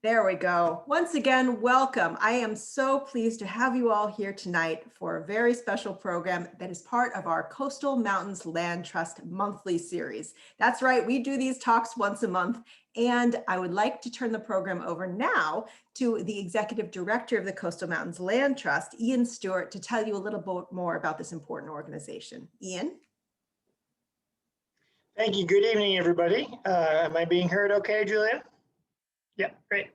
There we go. Once again, welcome. I am so pleased to have you all here tonight for a very special program that is part of our Coastal Mountains Land Trust monthly series. That's right, we do these talks once a month, and I would like to turn the program over now to the Executive Director of the Coastal Mountains Land Trust, Ian Stewart, to tell you a little bit more about this important organization. Ian? Thank you. Good evening, everybody. Am I being heard okay, Julia? Yeah, great.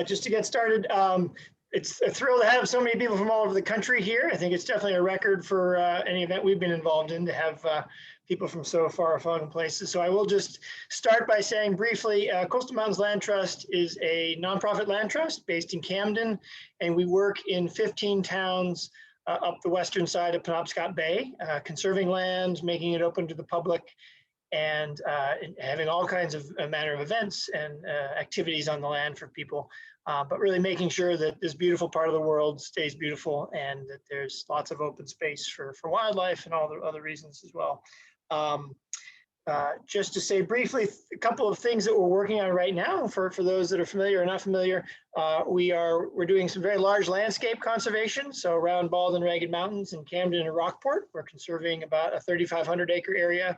Just to get started, it's a thrill to have so many people from all over the country here. I think it's definitely a record for any event we've been involved in to have people from so far-flung places. So I will just start by saying briefly, Coastal Mountains Land Trust is a nonprofit land trust based in Camden, and we work in 15 towns up the western side of Penobscot Bay, conserving land, making it open to the public, and having all kinds of manner of events and activities on the land for people, but really making sure that this beautiful part of the world stays beautiful and that there's lots of open space for wildlife and all the other reasons as well. Just to say briefly, a couple of things that we're working on right now for those that are familiar or not familiar, we're doing some very large landscape conservation. So around Bald and Ragged Mountains in Camden and Rockport, we're conserving about a 3,500 acre area.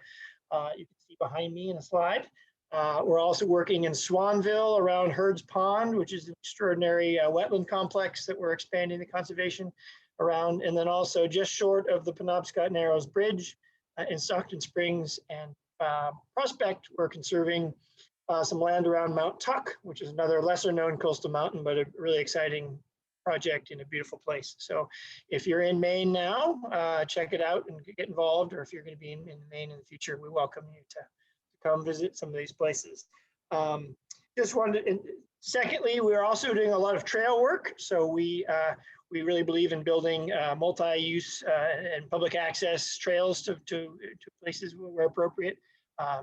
You can see behind me in a slide. We're also working in Swanville around Hurd's Pond, which is an extraordinary wetland complex that we're expanding the conservation around. And then also just short of the Penobscot Narrows Bridge in Stockton Springs and Prospect, we're conserving some land around Mount Tuck, which is another lesser known coastal mountain, but a really exciting project in a beautiful place. So if you're in Maine now, check it out and get involved, or if you're going to be in Maine in the future, we welcome you to come visit some of these places. Just wanted to, secondly, we're also doing a lot of trail work. So we really believe in building multi-use and public access trails to places where appropriate.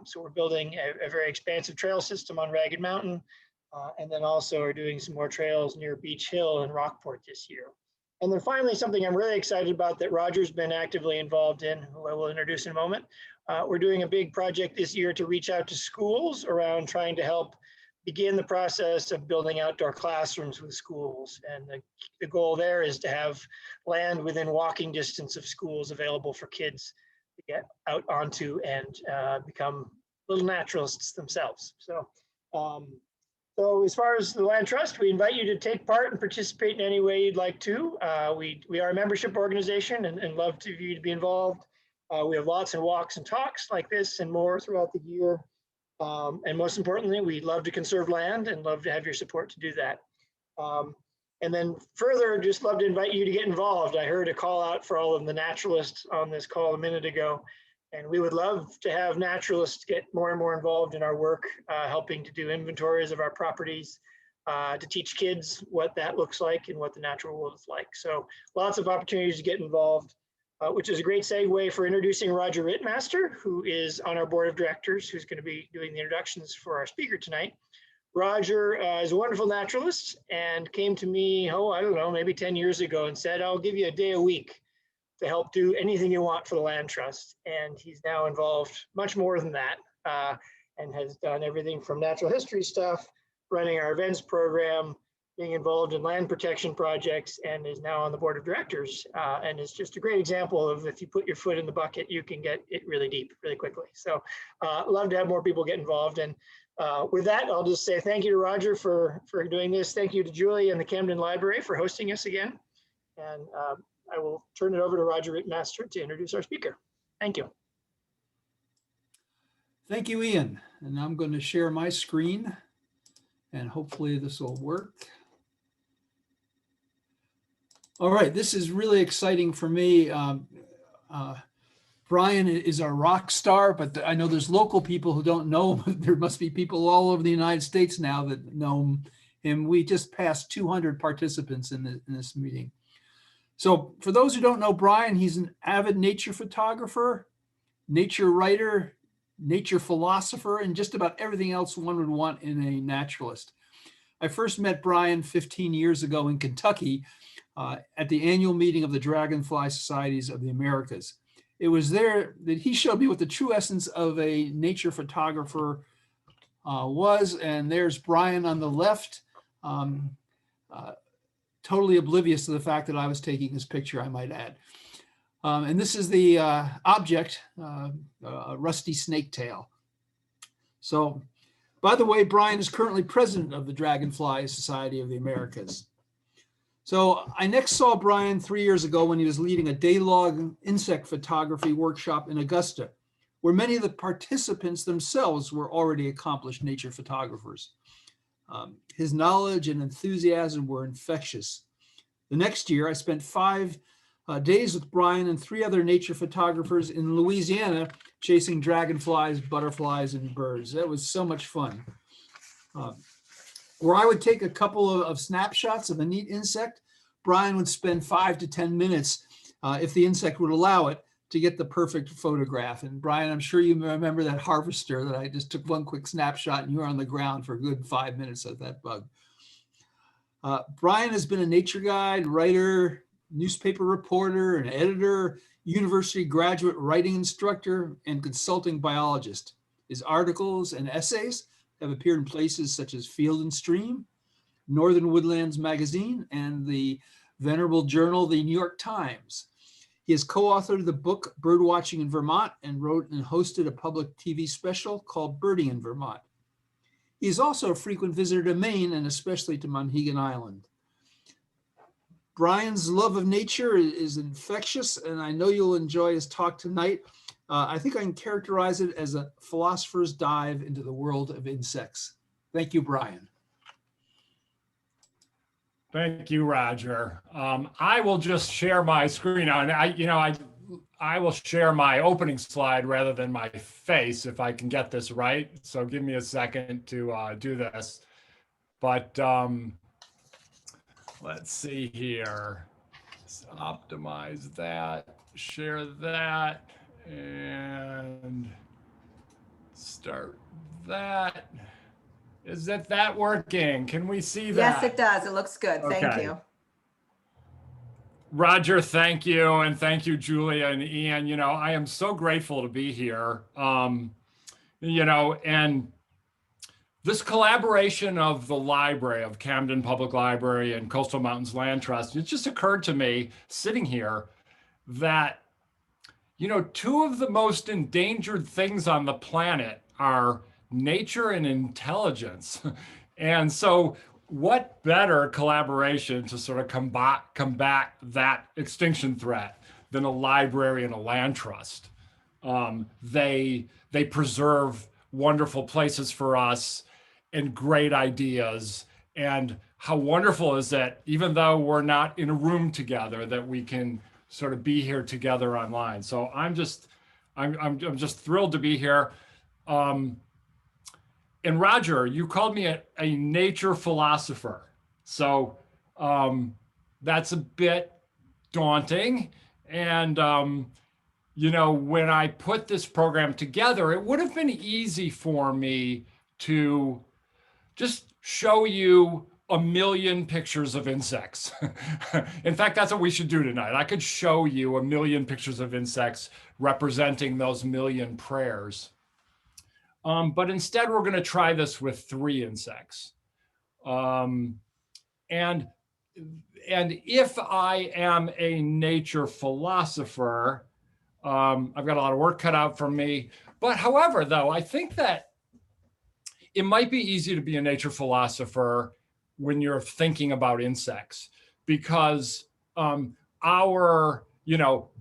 So we're building a very expansive trail system on Ragged Mountain. And then also are doing some more trails near Beach Hill and Rockport this year. And then finally, something I'm really excited about that Roger's been actively involved in, who I will introduce in a moment. We're doing a big project this year to reach out to schools around trying to help begin the process of building outdoor classrooms with schools. And the goal there is to have land within walking distance of schools available for kids to get out onto and become little naturalists themselves. So as far as the Land Trust, we invite you to take part and participate in any way you'd like to. We are a membership organization and love for you to be involved. We have lots of walks and talks like this and more throughout the year. And most importantly, we love to conserve land and love to have your support to do that. And then further, just love to invite you to get involved. I heard a call out for all of the naturalists on this call a minute ago. And we would love to have naturalists get more and more involved in our work, helping to do inventories of our properties, to teach kids what that looks like and what the natural world is like. So lots of opportunities to get involved, which is a great segue for introducing Roger Rittmaster, who is on our board of directors, who's going to be doing the introductions for our speaker tonight. Roger is a wonderful naturalist and came to me, I don't know, maybe 10 years ago and said, I'll give you a day a week to help do anything you want for the Land Trust. And he's now involved much more than that and has done everything from natural history stuff, running our events program, being involved in land protection projects, and is now on the board of directors. And is just a great example of if you put your foot in the bucket, you can get it really deep, really quickly. So love to have more people get involved. And with that, I'll just say thank you to Roger for doing this. Thank you to Julie and the Camden Library for hosting us again. And I will turn it over to Roger Rittmaster to introduce our speaker. Thank you. Thank you, Ian. And I'm going to share my screen and hopefully this will work. All right, this is really exciting for me. Bryan is our rock star, but I know there's local people who don't know him. There must be people all over the United States now that know him. We just passed 200 participants in this meeting. So for those who don't know Bryan, he's an avid nature photographer, nature writer, nature philosopher, and just about everything else one would want in a naturalist. I first met Bryan 15 years ago in Kentucky at the annual meeting of the Dragonfly Societies of the Americas. It was there that he showed me what the true essence of a nature photographer was. And there's Bryan on the left. um, totally oblivious to the fact that I was taking this picture, I might add. And this is the object, a rusty snake tail. So, by the way, Bryan is currently president of the Dragonfly Society of the Americas. So I next saw Bryan 3 years ago when he was leading a day-long insect photography workshop in Augusta, where many of the participants themselves were already accomplished nature photographers. His knowledge and enthusiasm were infectious. The next year, I spent 5 days with Bryan and 3 other nature photographers in Louisiana chasing dragonflies, butterflies, and birds. That was so much fun. Where I would take a couple of snapshots of a neat insect, Bryan would spend 5 to 10 minutes, if the insect would allow it, to get the perfect photograph. And Bryan, I'm sure you remember that harvester that I just took one quick snapshot and you were on the ground for a good 5 minutes of that bug. Bryan has been a nature guide, writer, newspaper reporter, an editor, university graduate writing instructor, and consulting biologist. His articles and essays have appeared in places such as Field and Stream, Northern Woodlands Magazine, and the venerable journal, the New York Times. He has co-authored the book Birdwatching in Vermont and wrote and hosted a public TV special called Birding in Vermont. He is also a frequent visitor to Maine and especially to Monhegan Island. Bryan's love of nature is infectious, and I know you'll enjoy his talk tonight. I think I can characterize it as a philosopher's dive into the world of insects. Thank you, Bryan. Thank you, Roger. I will just share my screen now, and I will share my opening slide rather than my face if I can get this right. So give me a second to do this. But let's see here. Let's optimize that, share that, and start that. Is that working? Can we see that? Yes, it does. It looks good. Thank Okay. you. Roger, thank you. And thank you, Julia and Ian. I am so grateful to be here. And this collaboration of the library of Camden Public Library and Coastal Mountains Land Trust, it just occurred to me sitting here that, 2 of the most endangered things on the planet are nature and intelligence. And so what better collaboration to sort of combat that extinction threat than a library and a land trust? They preserve wonderful places for us and great ideas. And how wonderful is that even though we're not in a room together, that we can sort of be here together online. So I'm just thrilled to be here. And Roger, you called me a nature philosopher. So that's a bit daunting. And, when I put this program together, it would have been easy for me to just show you a million pictures of insects. In fact, that's what we should do tonight. I could show you a million pictures of insects representing those million prayers. But instead, we're going to try this with 3 insects. And if I am a nature philosopher, I've got a lot of work cut out for me. But however, though, I think that it might be easy to be a nature philosopher when you're thinking about insects, because our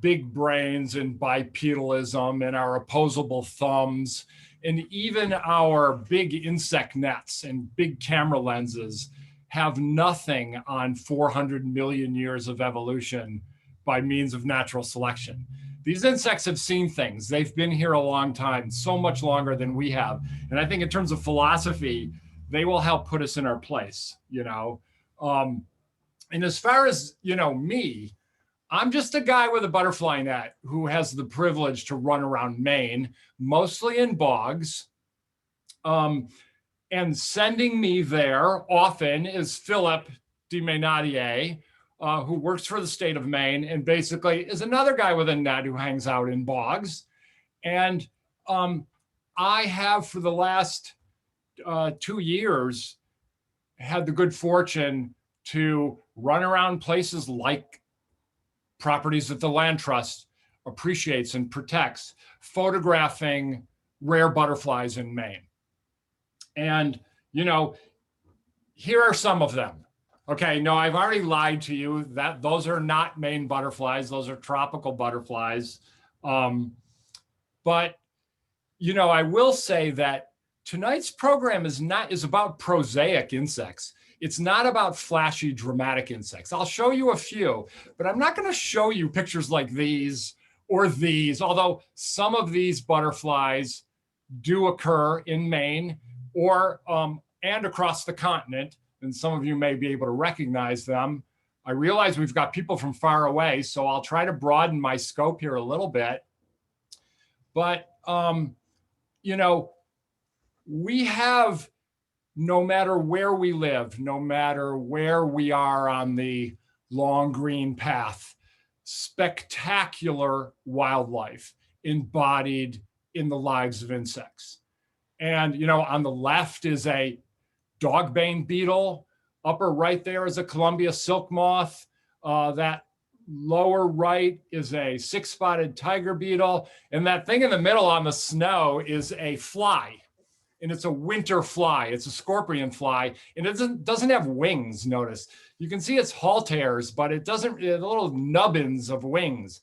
big brains and bipedalism and our opposable thumbs and even our big insect nets and big camera lenses have nothing on 400 million years of evolution by means of natural selection. These insects have seen things. They've been here a long time, so much longer than we have. And I think in terms of philosophy, they will help put us in our place, And as far as, me, I'm just a guy with a butterfly net who has the privilege to run around Maine, mostly in bogs. And sending me there often is Philip de Maynadier, who works for the state of Maine and basically is another guy with a net who hangs out in bogs. And I have for the last 2 years had the good fortune to run around places like properties that the Land Trust appreciates and protects, photographing rare butterflies in Maine. And, you know, here are some of them. Okay, no, I've already lied to you that those are not Maine butterflies. Those are tropical butterflies. But, you know, I will say that tonight's program is about prosaic insects. It's not about flashy, dramatic insects. I'll show you a few, but I'm not going to show you pictures like these or these, although some of these butterflies do occur in Maine or and across the continent, and some of you may be able to recognize them. I realize we've got people from far away, so I'll try to broaden my scope here a little bit. But, you know, we have, no matter where we live, no matter where we are on the long green path, spectacular wildlife embodied in the lives of insects. And, you know, on the left is a dogbane beetle. Upper right there is a Columbia silk moth. That lower right is a six-spotted tiger beetle. And that thing in the middle on the snow is a fly. And it's a winter fly. It's a scorpion fly. And it doesn't have wings, notice. You can see its halteres, but it doesn't, the little nubbins of wings.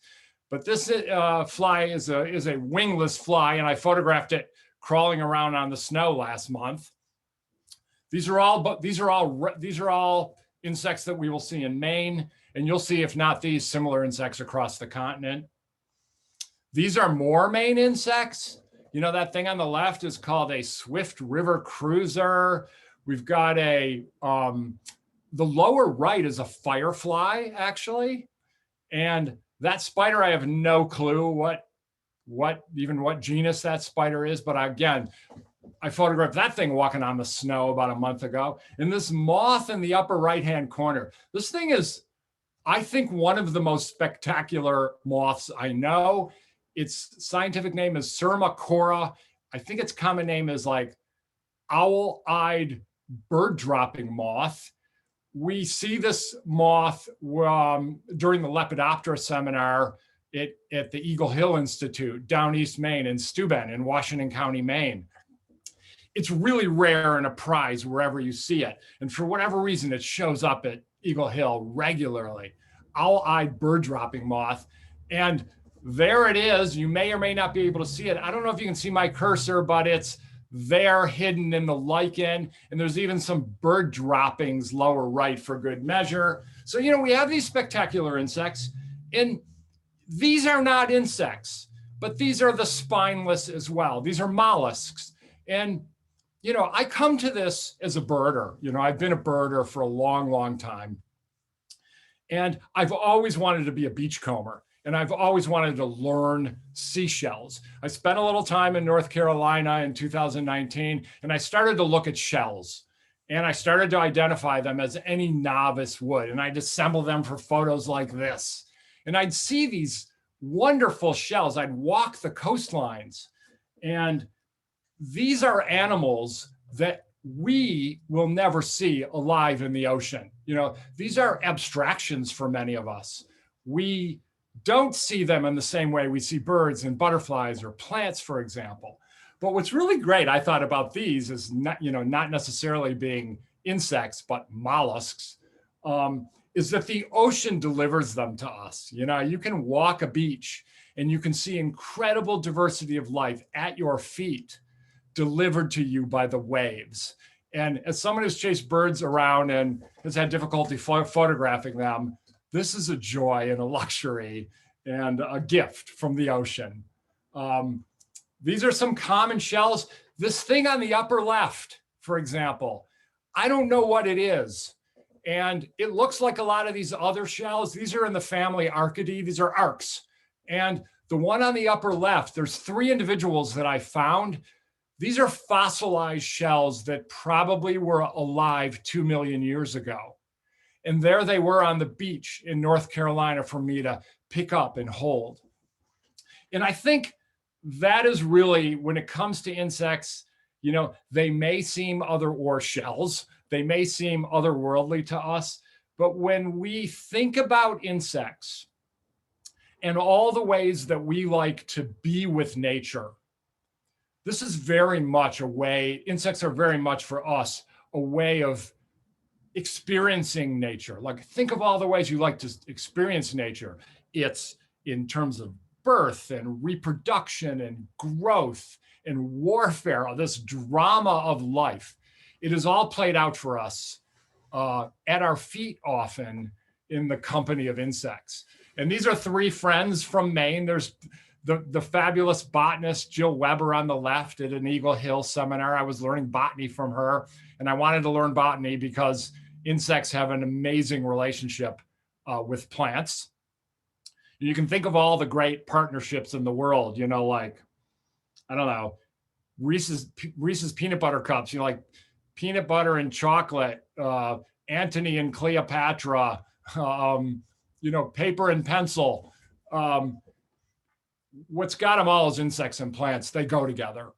But this fly is a wingless fly, and I photographed it crawling around on the snow last month. These are all insects that we will see in Maine, and you'll see, if not these, similar insects across the continent. These are more Maine insects. You know, that thing on the left is called a swift river cruiser. We've got the lower right is a firefly, actually. And that spider, I have no clue what genus that spider is, but again, I photographed that thing walking on the snow about a month ago. And this moth in the upper right-hand corner, this thing is, I think, one of the most spectacular moths I know. Its scientific name is Saracenia. I think its common name is like owl-eyed bird-dropping moth. We see this moth during the Lepidoptera seminar at the Eagle Hill Institute, down East Maine, in Steuben in Washington County, Maine. It's really rare and a prize wherever you see it. And for whatever reason, it shows up at Eagle Hill regularly. Owl-eyed bird-dropping moth. And there it is. You may or may not be able to see it. I don't know if you can see my cursor, but it's there hidden in the lichen. And there's even some bird droppings lower right for good measure. So, you know, we have these spectacular insects, and these are not insects, but these are the spineless as well. These are mollusks. And, you know, I come to this as a birder. You know, I've been a birder for a long, long time. And I've always wanted to be a beachcomber. And I've always wanted to learn seashells. I spent a little time in North Carolina in 2019, and I started to look at shells. And I started to identify them as any novice would. And I'd assemble them for photos like this. And I'd see these wonderful shells. I'd walk the coastlines. And these are animals that we will never see alive in the ocean. You know, these are abstractions for many of us. We don't see them in the same way we see birds and butterflies or plants, for example. But what's really great, I thought, about these is not necessarily being insects, but mollusks, is that the ocean delivers them to us. You know, you can walk a beach and you can see incredible diversity of life at your feet, delivered to you by the waves. And as someone who's chased birds around and has had difficulty photographing them, this is a joy and a luxury and a gift from the ocean. These are some common shells. This thing on the upper left, for example, I don't know what it is. And it looks like a lot of these other shells. These are in the family Archidae. These are arcs. And the one on the upper left, there's 3 individuals that I found. These are fossilized shells that probably were alive 2 million years ago. And there they were on the beach in North Carolina for me to pick up and hold. And I think that is really, when it comes to insects, you know, they may seem other or shells, They may seem otherworldly to us, but when we think about insects and all the ways that we like to be with nature, this is very much a way, insects are very much for us, a way of experiencing nature. Like, think of all the ways you like to experience nature. It's in terms of birth and reproduction and growth and warfare, this drama of life. It is all played out for us at our feet often in the company of insects. And these are three friends from Maine. There's the fabulous botanist Jill Weber on the left at an Eagle Hill seminar. I was learning botany from her, and I wanted to learn botany because insects have an amazing relationship with plants. You can think of all the great partnerships in the world, you know, like, I don't know, Reese's peanut butter cups, you know, like peanut butter and chocolate, Antony and Cleopatra, you know, paper and pencil. What's got them all is insects and plants. They go together.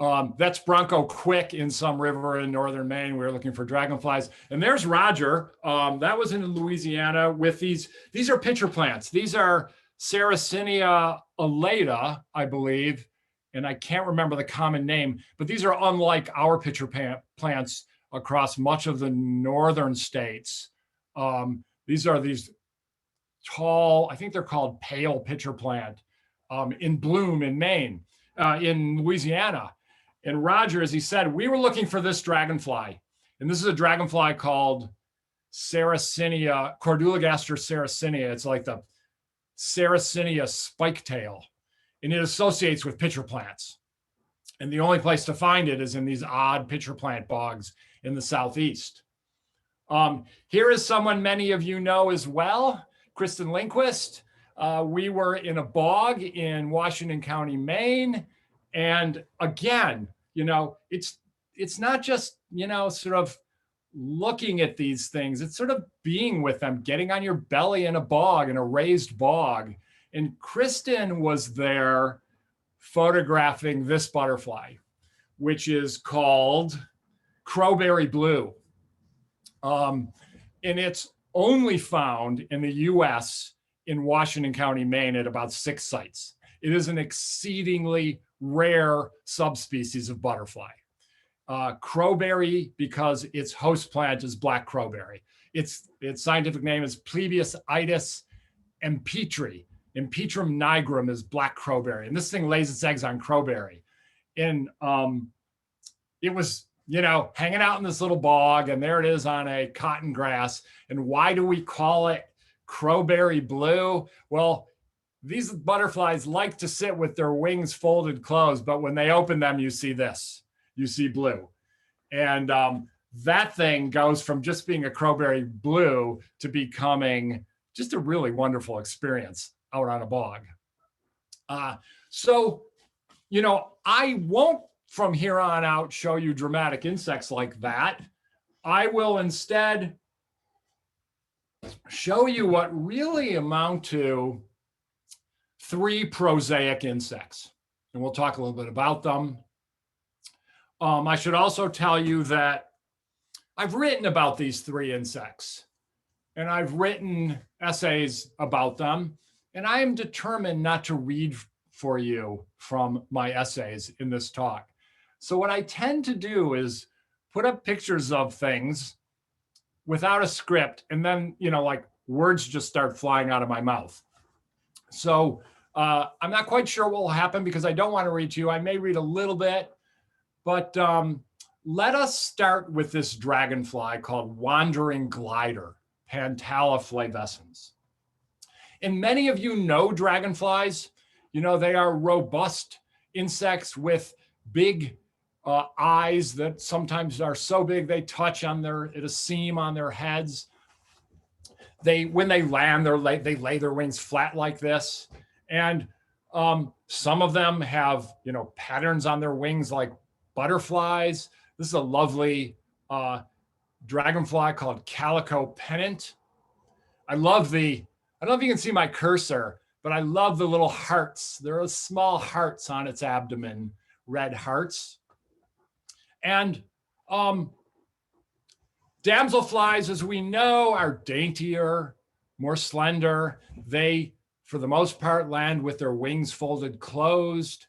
That's Bronco Quick in some river in northern Maine. We were looking for dragonflies. And there's Roger. That was in Louisiana with these are pitcher plants. These are Saracenia alata, I believe. And I can't remember the common name, but these are unlike our pitcher plants across much of the northern states. These are these tall, I think they're called pale pitcher plant in bloom in Maine, in Louisiana. And Roger, as he said, we were looking for this dragonfly. And this is a dragonfly called Saracenia, Cordula Saracenia. It's like the Saracenia spiketail. And it associates with pitcher plants. And the only place to find it is in these odd pitcher plant bogs in the southeast. Here is someone many of you know as well, Kristen Lindquist. We were in a bog in Washington County, Maine. And again, you know, it's not just, you know, sort of looking at these things. It's sort of being with them, getting on your belly in a bog, in a raised bog. And Kristen was there photographing this butterfly, which is called crowberry blue. And it's only found in the US in Washington County, Maine at about 6 sites. It is an exceedingly rare subspecies of butterfly. Crowberry, because its host plant is black crowberry. Its scientific name is Plebeius empetri. Empetrum nigrum is black crowberry. And this thing lays its eggs on crowberry. And it was, you know, hanging out in this little bog, and there it is on a cotton grass. And why do we call it crowberry blue? Well, these butterflies like to sit with their wings folded closed, but when they open them, you see this. You see blue. And that thing goes from just being a crowberry blue to becoming just a really wonderful experience out on a bog. So, you know, I won't from here on out show you dramatic insects like that. I will instead show you what really amount to 3 prosaic insects. And we'll talk a little bit about them. I should also tell you that I've written about these 3 insects, and I've written essays about them. And I am determined not to read for you from my essays in this talk. So what I tend to do is put up pictures of things without a script, and then, you know, like words just start flying out of my mouth. So I'm not quite sure what will happen because I don't want to read to you. I may read a little bit, but let us start with this dragonfly called wandering glider, Pantala flavescens. And many of you know dragonflies. You know, they are robust insects with big eyes that sometimes are so big they touch on at a seam on their heads. When they land, they lay their wings flat like this. And some of them have, you know, patterns on their wings like butterflies. This is a lovely dragonfly called Calico Pennant. I don't know if you can see my cursor, but I love the little hearts. There are small hearts on its abdomen, red hearts. And Damselflies, as we know, are daintier, more slender. They, for the most part, land with their wings folded closed.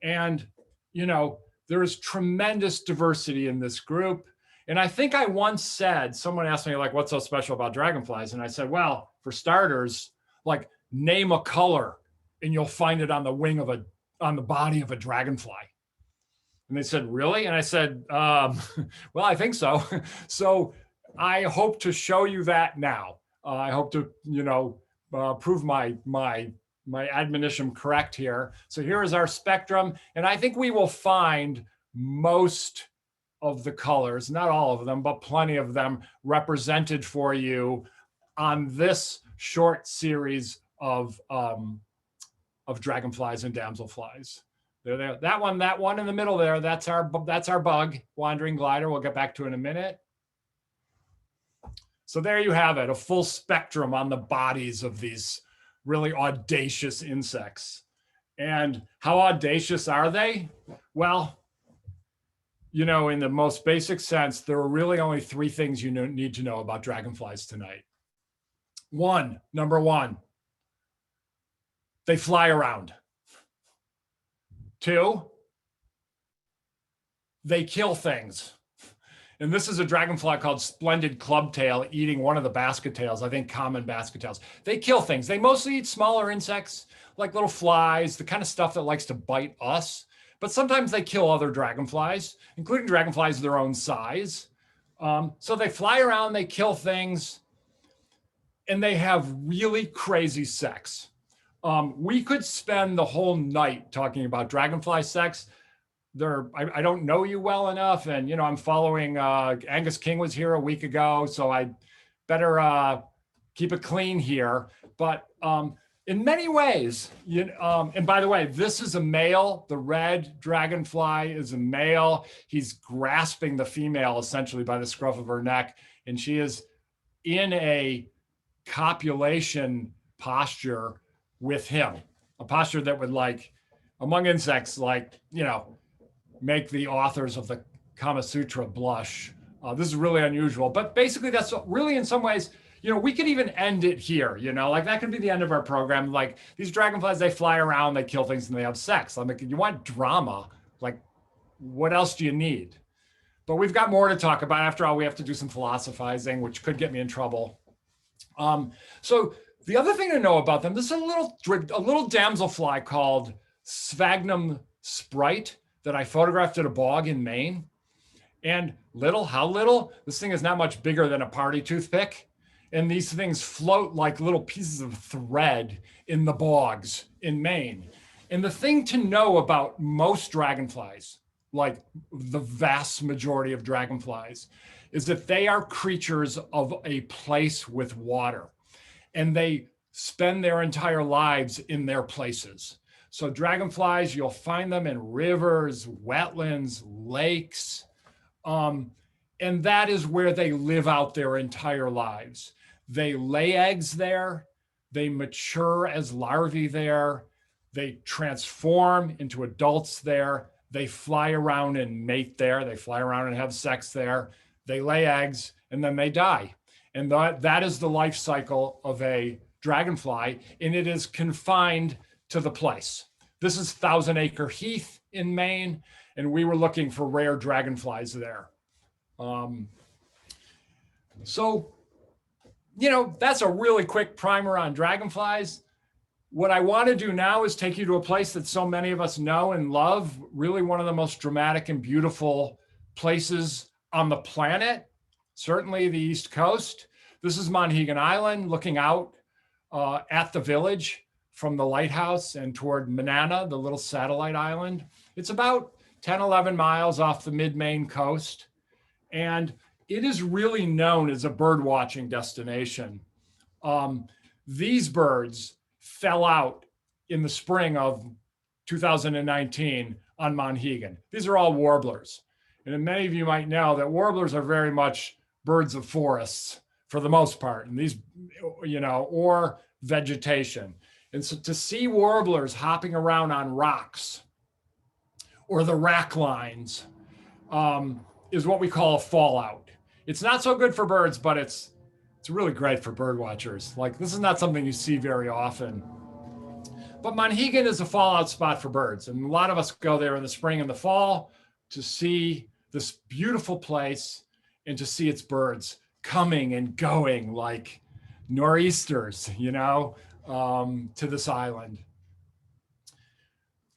And, you know, there is tremendous diversity in this group. And I think I once said, someone asked me, like, what's so special about dragonflies? And I said, well, for starters, like, name a color and you'll find it on the body of a dragonfly. And they said, really? And I said, well, I think so. So I hope to show you that now. I hope to, prove my admonition correct here. So here is our spectrum. And I think we will find most of the colors, not all of them, but plenty of them represented for you on this short series of dragonflies and damselflies. There. That one in the middle there, that's our bug, wandering glider. We'll get back to in a minute. So there you have it, a full spectrum on the bodies of these really audacious insects. And how audacious are they? Well, in the most basic sense, there are really only three things you need to know about dragonflies tonight. Number one, they fly around. 2, they kill things. And this is a dragonfly called splendid clubtail eating one of the basket tails, I think common basket tails. They kill things. They mostly eat smaller insects, like little flies, the kind of stuff that likes to bite us. But sometimes they kill other dragonflies, including dragonflies their own size. So they fly around, they kill things, and they have really crazy sex. We could spend the whole night talking about dragonfly sex. I don't know you well enough, and I'm following. Angus King was here a week ago, so I better keep it clean here. But in many ways, and by the way, this is a male. The red dragonfly is a male. He's grasping the female essentially by the scruff of her neck, and she is in a copulation posture with him, a posture that would, like, among insects, make the authors of the Kama Sutra blush. This is really unusual, but basically that's really, in some ways, we could even end it here, like that could be the end of our program. Like, these dragonflies, they fly around, they kill things, and they have sex. Like, you want drama, like, what else do you need? But we've got more to talk about. After all, we have to do some philosophizing, which could get me in trouble. So the other thing to know about them, this is a little damselfly called Sphagnum Sprite that I photographed at a bog in Maine. And how little? This thing is not much bigger than a party toothpick. And these things float like little pieces of thread in the bogs in Maine. And the thing to know about most dragonflies, like the vast majority of dragonflies, is that they are creatures of a place with water. And they spend their entire lives in their places. So dragonflies, you'll find them in rivers, wetlands, lakes, and that is where they live out their entire lives. They lay eggs there, they mature as larvae there, they transform into adults there, they fly around and mate there, they fly around and have sex there, they lay eggs, and then they die. And that is the life cycle of a dragonfly, and it is confined to the place. This is Thousand Acre Heath in Maine, and we were looking for rare dragonflies there. So, that's a really quick primer on dragonflies. What I want to do now is take you to a place that so many of us know and love, really one of the most dramatic and beautiful places on the planet. Certainly the East Coast. This is Monhegan Island, looking out at the village from the lighthouse and toward Manana, the little satellite island. It's about 10, 11 miles off the mid-Maine coast. And it is really known as a bird watching destination. These birds fell out in the spring of 2019 on Monhegan. These are all warblers. And many of you might know that warblers are very much birds of forests for the most part, and these, or vegetation. And so to see warblers hopping around on rocks or the rack lines is what we call a fallout. It's not so good for birds, but it's really great for bird watchers. Like, this is not something you see very often. But Monhegan is a fallout spot for birds. And a lot of us go there in the spring and the fall to see this beautiful place and to see its birds coming and going like nor'easters, to this island.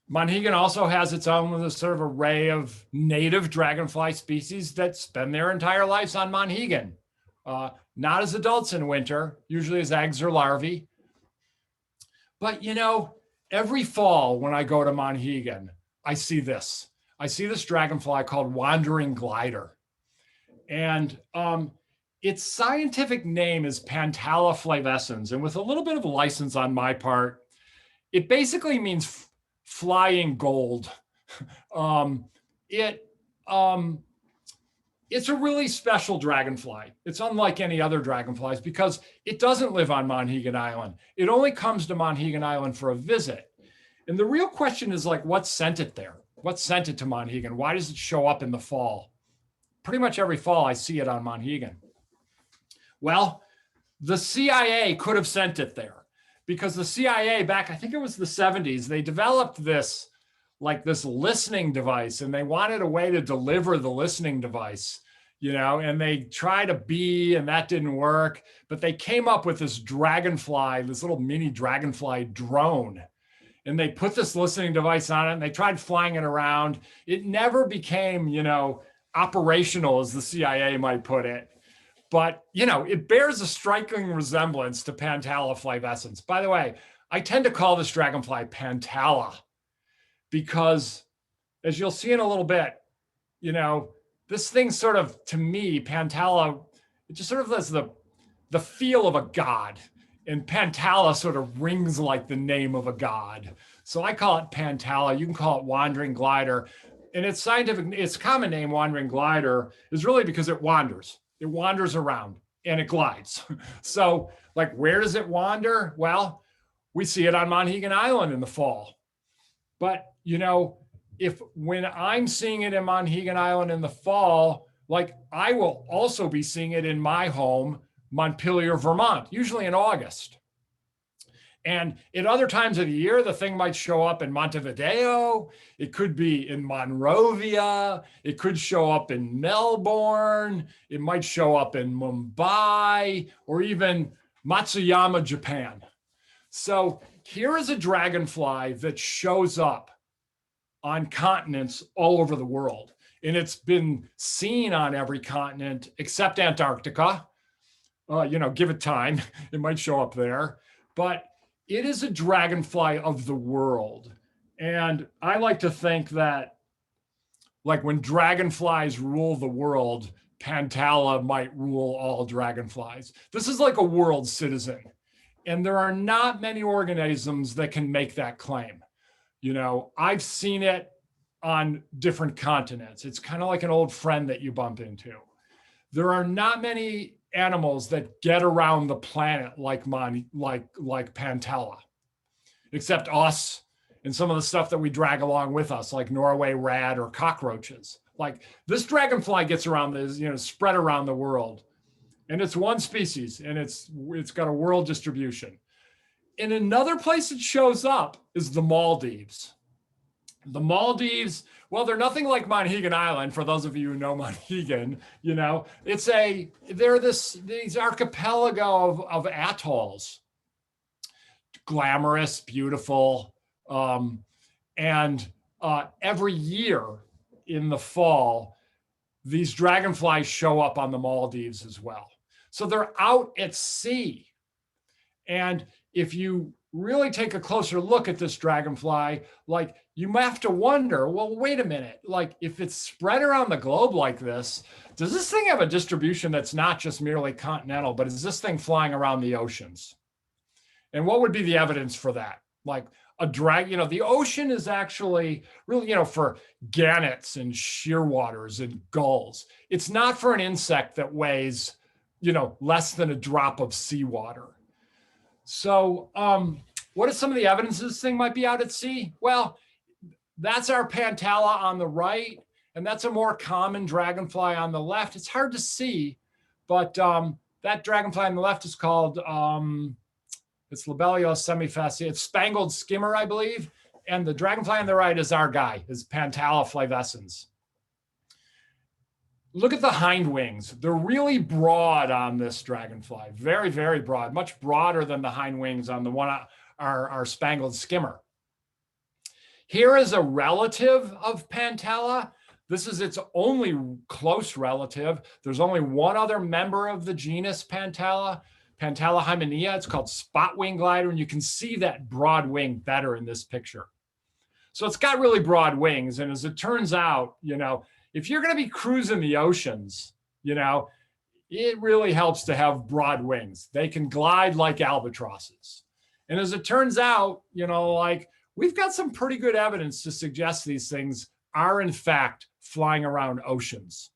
Monhegan also has its own sort of array of native dragonfly species that spend their entire lives on Monhegan. Not as adults in winter, usually as eggs or larvae. But every fall when I go to Monhegan, I see this. I see this dragonfly called wandering glider. And its scientific name is Pantala flavescens. And with a little bit of a license on my part, it basically means flying gold. It's a really special dragonfly. It's unlike any other dragonflies because it doesn't live on Monhegan Island. It only comes to Monhegan Island for a visit. And the real question is like, what sent it there? What sent it to Monhegan? Why does it show up in the fall? Pretty much every fall I see it on Monhegan. Well, the CIA could have sent it there because the CIA back, I think it was the 70s, they developed this listening device, and they wanted a way to deliver the listening device, and they tried a bee and that didn't work, but they came up with this dragonfly, this little mini dragonfly drone, and they put this listening device on it and they tried flying it around. It never became, operational, as the CIA might put it. But, it bears a striking resemblance to Pantala flavescens. By the way, I tend to call this dragonfly Pantala, because as you'll see in a little bit, this thing sort of, to me, Pantala, it just sort of has the feel of a god. And Pantala sort of rings like the name of a god. So I call it Pantala. You can call it wandering glider. And its common name, wandering glider, is really because it wanders. It wanders around and it glides. So where does it wander? Well, we see it on Monhegan Island in the fall. But, when I'm seeing it in Monhegan Island in the fall, I will also be seeing it in my home, Montpelier, Vermont, usually in August. And at other times of the year, the thing might show up in Montevideo. It could be in Monrovia. It could show up in Melbourne. It might show up in Mumbai or even Matsuyama, Japan. So here is a dragonfly that shows up on continents all over the world. And it's been seen on every continent except Antarctica. Give it time. It might show up there. But it is a dragonfly of the world. And I like to think that when dragonflies rule the world, Pantala might rule all dragonflies. This is like a world citizen. And there are not many organisms that can make that claim. I've seen it on different continents. It's kind of like an old friend that you bump into. There are not many animals that get around the planet like Pantala, except us and some of the stuff that we drag along with us, like Norway rat or cockroaches. This dragonfly gets around this, spread around the world. And it's one species, and it's got a world distribution. And another place it shows up is the Maldives. The Maldives, well, they're nothing like Monhegan Island, for those of you who know Monhegan, they're these archipelago of atolls. Glamorous, beautiful. And every year in the fall, these dragonflies show up on the Maldives as well. So they're out at sea. And if you really take a closer look at this dragonfly, you have to wonder, well, wait a minute, if it's spread around the globe like this, does this thing have a distribution that's not just merely continental, but is this thing flying around the oceans? And what would be the evidence for that? The ocean is actually really, for gannets and shearwaters and gulls. It's not for an insect that weighs, less than a drop of seawater. So what is some of the evidence this thing might be out at sea? Well, that's our Pantala on the right. and that's a more common dragonfly on the left. It's hard to see, but that dragonfly on the left is called, it's Lobelios semifasciatus. It's spangled skimmer, I believe. And the dragonfly on the right is our guy, is Pantala flavescens. Look at the hind wings. They're really broad on this dragonfly. Very, very broad, much broader than the hind wings on the one, our spangled skimmer. Here is a relative of Pantala. This is its only close relative. There's only one other member of the genus Pantala, Pantala hymenea. It's called spot wing glider, and you can see that broad wing better in this picture. So it's got really broad wings, and as it turns out, if you're going to be cruising the oceans, it really helps to have broad wings. They can glide like albatrosses. And as it turns out, we've got some pretty good evidence to suggest these things are in fact flying around oceans.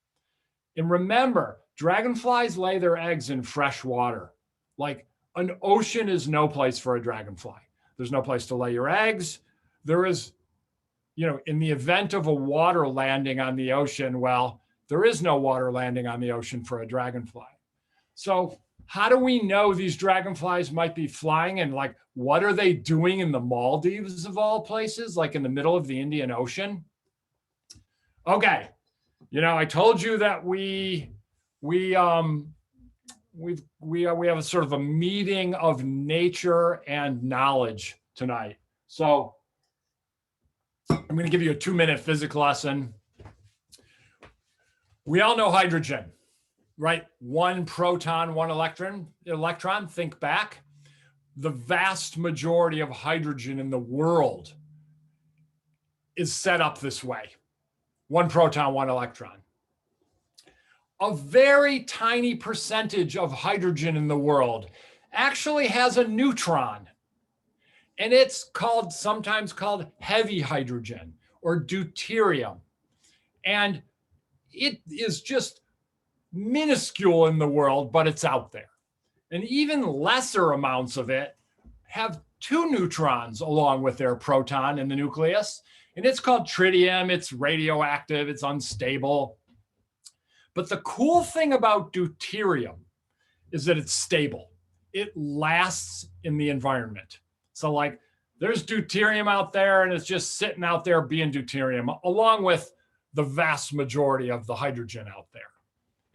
And remember, dragonflies lay their eggs in fresh water. Like, an ocean is no place for a dragonfly. There's no place to lay your eggs. There is, in the event of a water landing on the ocean, well, there is no water landing on the ocean for a dragonfly. So how do we know these dragonflies might be flying, and what are they doing in the Maldives of all places, like in the middle of the Indian Ocean? Okay, I told you that we have a sort of a meeting of nature and knowledge tonight. So I'm going to give you a 2-minute physics lesson. We all know hydrogen, right? 1 proton, 1 electron. Think back. The vast majority of hydrogen in the world is set up this way. 1 proton, 1 electron. A very tiny percentage of hydrogen in the world actually has a neutron. And it's sometimes called heavy hydrogen or deuterium. And it is just minuscule in the world, but it's out there. And even lesser amounts of it have 2 neutrons along with their proton in the nucleus. And it's called tritium. It's radioactive. It's unstable. But the cool thing about deuterium is that it's stable. It lasts in the environment. So there's deuterium out there, and it's just sitting out there being deuterium, along with the vast majority of the hydrogen out there.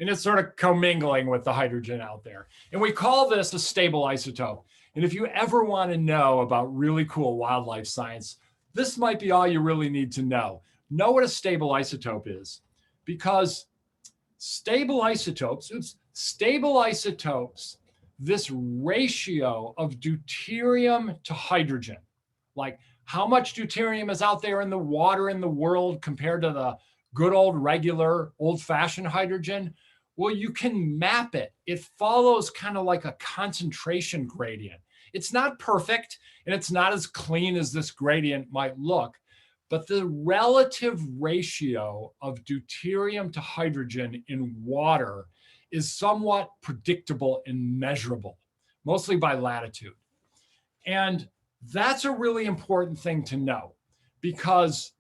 And it's sort of commingling with the hydrogen out there. And we call this a stable isotope. And if you ever want to know about really cool wildlife science, this might be all you really need to know. Know what a stable isotope is, because stable isotopes, this ratio of deuterium to hydrogen, like how much deuterium is out there in the water in the world compared to the good old regular old-fashioned hydrogen, well, you can map it. It follows kind of like a concentration gradient. It's not perfect, and it's not as clean as this gradient might look, but the relative ratio of deuterium to hydrogen in water is somewhat predictable and measurable, mostly by latitude. And that's a really important thing to know, because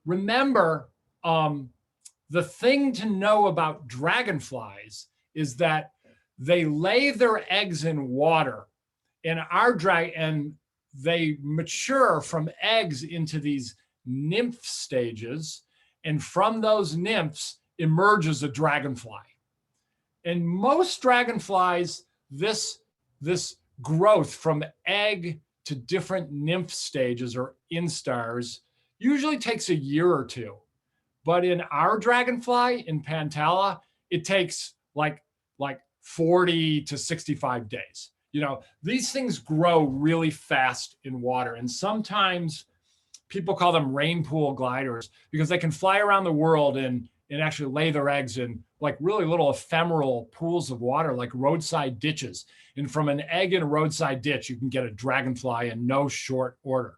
remember, the thing to know about dragonflies is that they lay their eggs in water, and they mature from eggs into these nymph stages, and from those nymphs emerges a dragonfly. And most dragonflies, this growth from egg to different nymph stages or instars usually takes a year or 2. But in our dragonfly, in Pantala, it takes like 40 to 65 days. These things grow really fast in water. And sometimes people call them rain pool gliders because they can fly around the world and actually lay their eggs in really little ephemeral pools of water, like roadside ditches. And from an egg in a roadside ditch, you can get a dragonfly in no short order.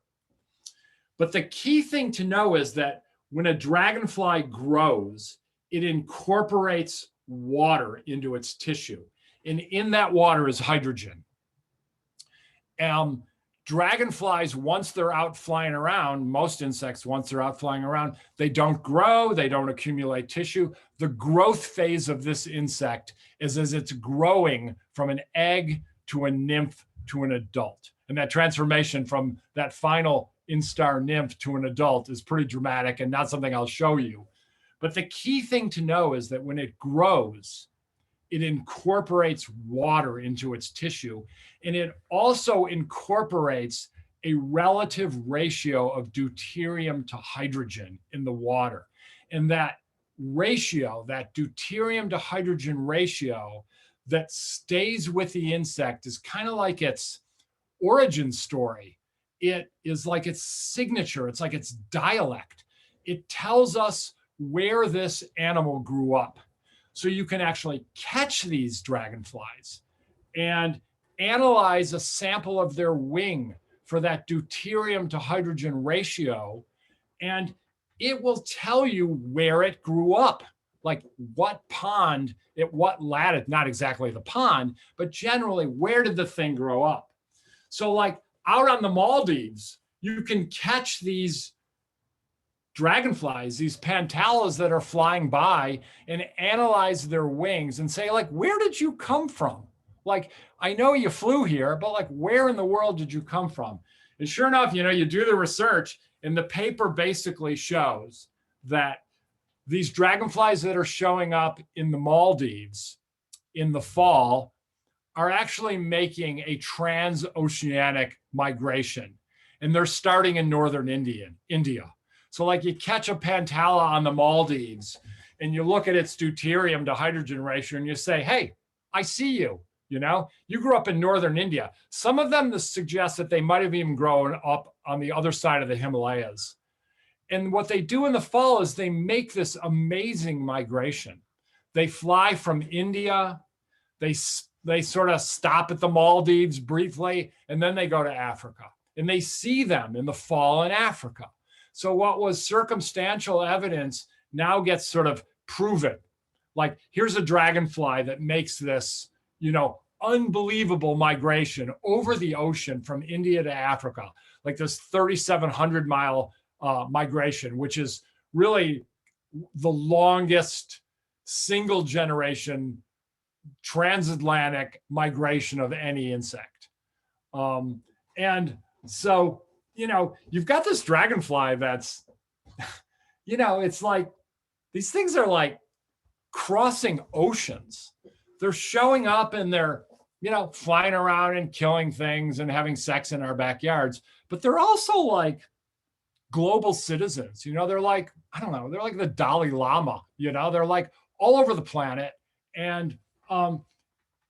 But the key thing to know is that when a dragonfly grows, it incorporates water into its tissue. And in that water is hydrogen. dragonflies, once they're out flying around, most insects, once they're out flying around, they don't grow, they don't accumulate tissue. The growth phase of this insect is as it's growing from an egg to a nymph to an adult. And that transformation from that final instar nymph to an adult is pretty dramatic and not something I'll show you. But the key thing to know is that when it grows, it incorporates water into its tissue, and it also incorporates a relative ratio of deuterium to hydrogen in the water. And that ratio, that deuterium to hydrogen ratio that stays with the insect is kind of like its origin story. It is like its signature. It's like its dialect. It tells us where this animal grew up. So you can actually catch these dragonflies and analyze a sample of their wing for that deuterium to hydrogen ratio. And it will tell you where it grew up, like what pond, at what latitude, not exactly the pond, but generally where did the thing grow up? So like out on the Maldives, you can catch these dragonflies, these pantalas that are flying by, and analyze their wings and say, like, where did you come from? Like, I know you flew here, but like, where in the world did you come from? And sure enough, you do the research, and the paper basically shows that these dragonflies that are showing up in the Maldives in the fall are actually making a trans-oceanic migration. And they're starting in northern India. So like you catch a pantala on the Maldives and you look at its deuterium to hydrogen ratio and you say, hey, I see you, you grew up in northern India. Some of them suggest that they might have even grown up on the other side of the Himalayas. And what they do in the fall is they make this amazing migration. They fly from India, they sort of stop at the Maldives briefly, and then they go to Africa. And they see them in the fall in Africa. So what was circumstantial evidence now gets sort of proven. Like, here's a dragonfly that makes this, unbelievable migration over the ocean from India to Africa, like this 3,700 mile migration, which is really the longest single generation transatlantic migration of any insect. And so, you've got this dragonfly that's, it's like, these things are like crossing oceans. They're showing up and they're, flying around and killing things and having sex in our backyards, but they're also like global citizens. They're like, I don't know, they're like the Dalai Lama, they're like all over the planet. And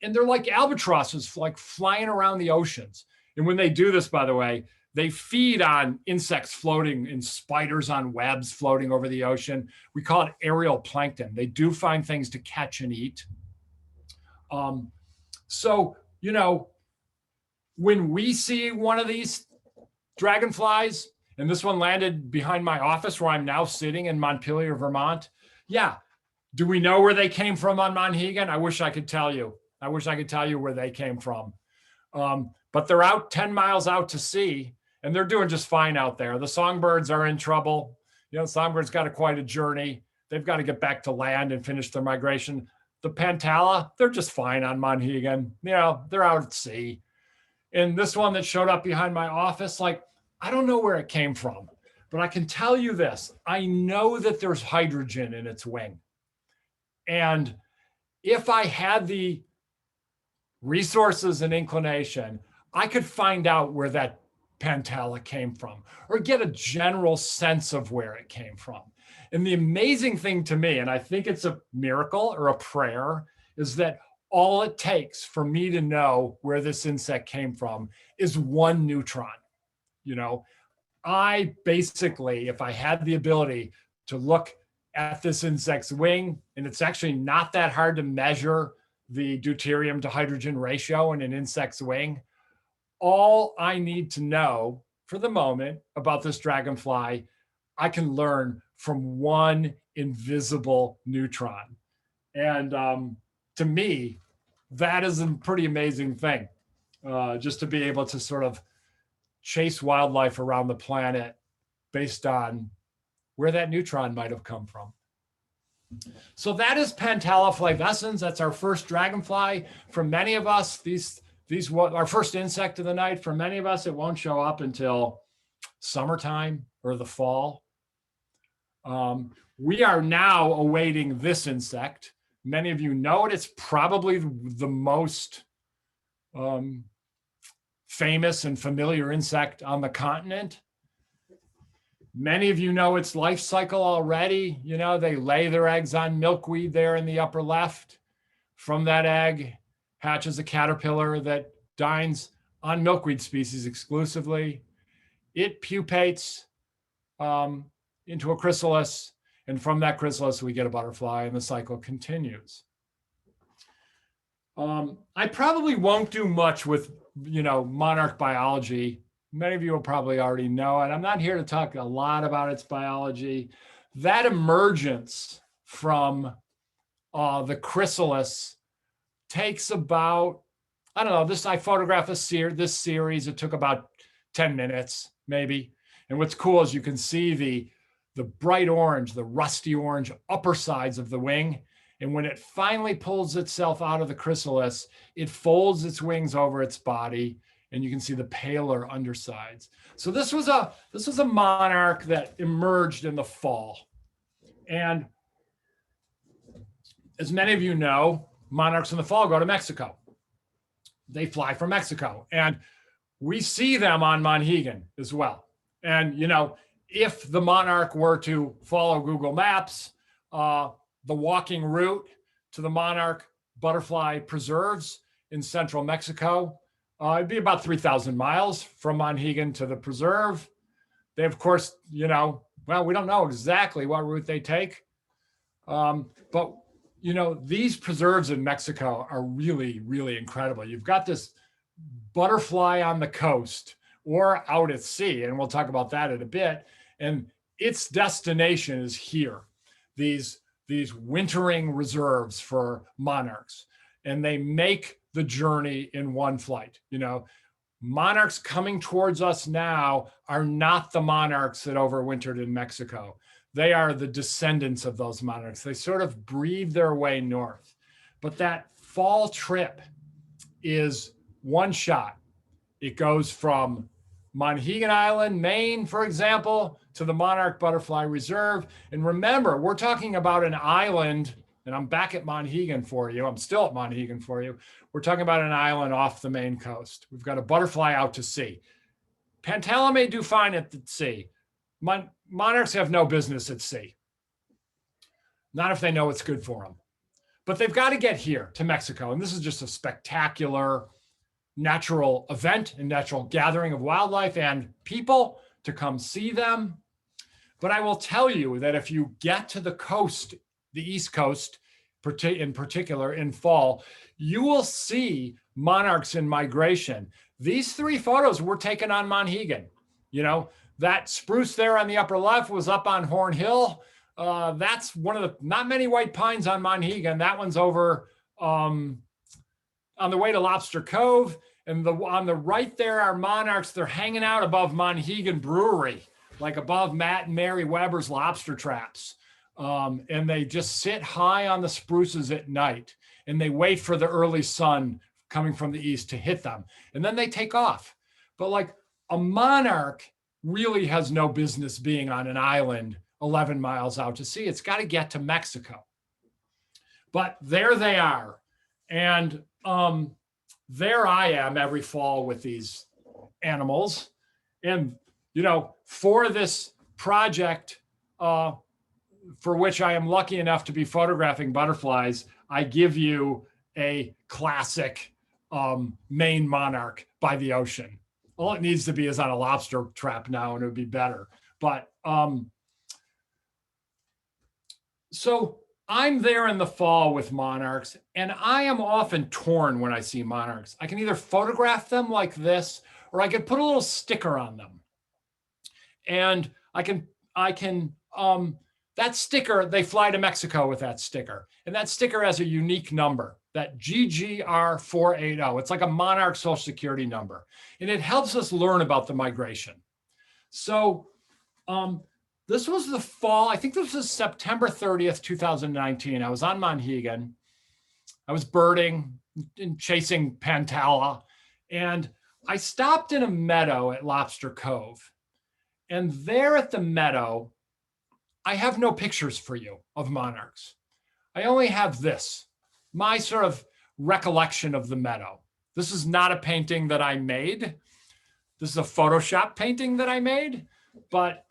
they're like albatrosses, like flying around the oceans. And when they do this, by the way, they feed on insects floating and spiders on webs floating over the ocean. We call it aerial plankton. They do find things to catch and eat. So, when we see one of these dragonflies, and this one landed behind my office where I'm now sitting in Montpelier, Vermont. Yeah. Do we know where they came from on Monhegan? I wish I could tell you. I wish I could tell you where they came from. But they're out 10 miles out to sea, and they're doing just fine out there. The songbirds are in trouble. Songbirds got quite a journey. They've got to get back to land and finish their migration. The pantala, they're just fine on Monhegan. They're out at sea. And this one that showed up behind my office, like, I don't know where it came from, but I can tell you this. I know that there's hydrogen in its wing. And if I had the resources and inclination, I could find out where that pantala came from or get a general sense of where it came from. And the amazing thing to me, and I think it's a miracle or a prayer, is that all it takes for me to know where this insect came from is one neutron. I basically, if I had the ability to look at this insect's wing, and it's actually not that hard to measure the deuterium to hydrogen ratio in an insect's wing, all I need to know for the moment about this dragonfly, I can learn from one invisible neutron. And to me, that is a pretty amazing thing, just to be able to sort of chase wildlife around the planet based on where that neutron might have come from. So that is Pantaliflavescens. That's our first dragonfly. For many of us, these our first insect of the night. For many of us, it won't show up until summertime or the fall. We are now awaiting this insect. Many of you know it. It's probably the most famous and familiar insect on the continent. Many of you know its life cycle already. You know, they lay their eggs on milkweed there in the upper left. From that egg hatches a caterpillar that dines on milkweed species exclusively. It pupates into a chrysalis, and from that chrysalis we get a butterfly, and the cycle continues. I probably won't do much with, monarch biology. Many of you will probably already know it. I'm not here to talk a lot about its biology. That emergence from the chrysalis takes about, I don't know, I photographed this series. It took about 10 minutes, maybe. And what's cool is you can see the bright orange, the rusty orange upper sides of the wing. And when it finally pulls itself out of the chrysalis, it folds its wings over its body, and you can see the paler undersides. So this was a monarch that emerged in the fall. And as many of you know, monarchs in the fall go to Mexico. They fly from Mexico, and we see them on Monhegan as well. And, if the monarch were to follow Google Maps, the walking route to the monarch butterfly preserves in central Mexico, it'd be about 3,000 miles from Monhegan to the preserve. They, of course, we don't know exactly what route they take. But, these preserves in Mexico are really, really incredible. You've got this butterfly on the coast or out at sea, and we'll talk about that in a bit. And its destination is here, these wintering reserves for monarchs. And they make the journey in one flight. Monarchs coming towards us now are not the monarchs that overwintered in Mexico. They are the descendants of those monarchs. They sort of breathe their way north. But that fall trip is one shot. It goes from Monhegan Island, Maine, for example, to the Monarch Butterfly Reserve. And remember, we're talking about an island, and I'm back at Monhegan for you. I'm still at Monhegan for you. We're talking about an island off the Maine coast. We've got a butterfly out to sea. Pantala may do fine at the sea. Monarchs have no business at sea. Not if they know it's good for them. But they've got to get here to Mexico. And this is just a spectacular natural event and natural gathering of wildlife and people to come see them. But I will tell you that if you get to the coast, the East Coast in particular in fall, you will see monarchs in migration. These 3 photos were taken on Monhegan. That spruce there on the upper left was up on Horn Hill. That's one of the, not many white pines on Monhegan. That one's over on the way to Lobster Cove. And on the right there are monarchs. They're hanging out above Monhegan Brewery, like above Matt and Mary Weber's lobster traps. And they just sit high on the spruces at night, and they wait for the early sun coming from the east to hit them. And then they take off. But like a monarch really has no business being on an island 11 miles out to sea. It's got to get to Mexico. But there they are. And there I am every fall with these animals. And, for this project, for which I am lucky enough to be photographing butterflies, I give you a classic Maine monarch by the ocean. All it needs to be is on a lobster trap now, and it would be better. But so I'm there in the fall with monarchs, and I am often torn when I see monarchs. I can either photograph them like this, or I can put a little sticker on them. And that sticker, they fly to Mexico with that sticker. And that sticker has a unique number. that GGR480. It's like a Monarch social security number, and it helps us learn about the migration. So this was the fall, I think this was September 30th, 2019. I was on Monhegan. I was birding and chasing pantala, and I stopped in a meadow at Lobster Cove. And there at the meadow, I have no pictures for you of monarchs. I only have this, my sort of recollection of the meadow. This is not a painting that I made. This is a Photoshop painting that I made, but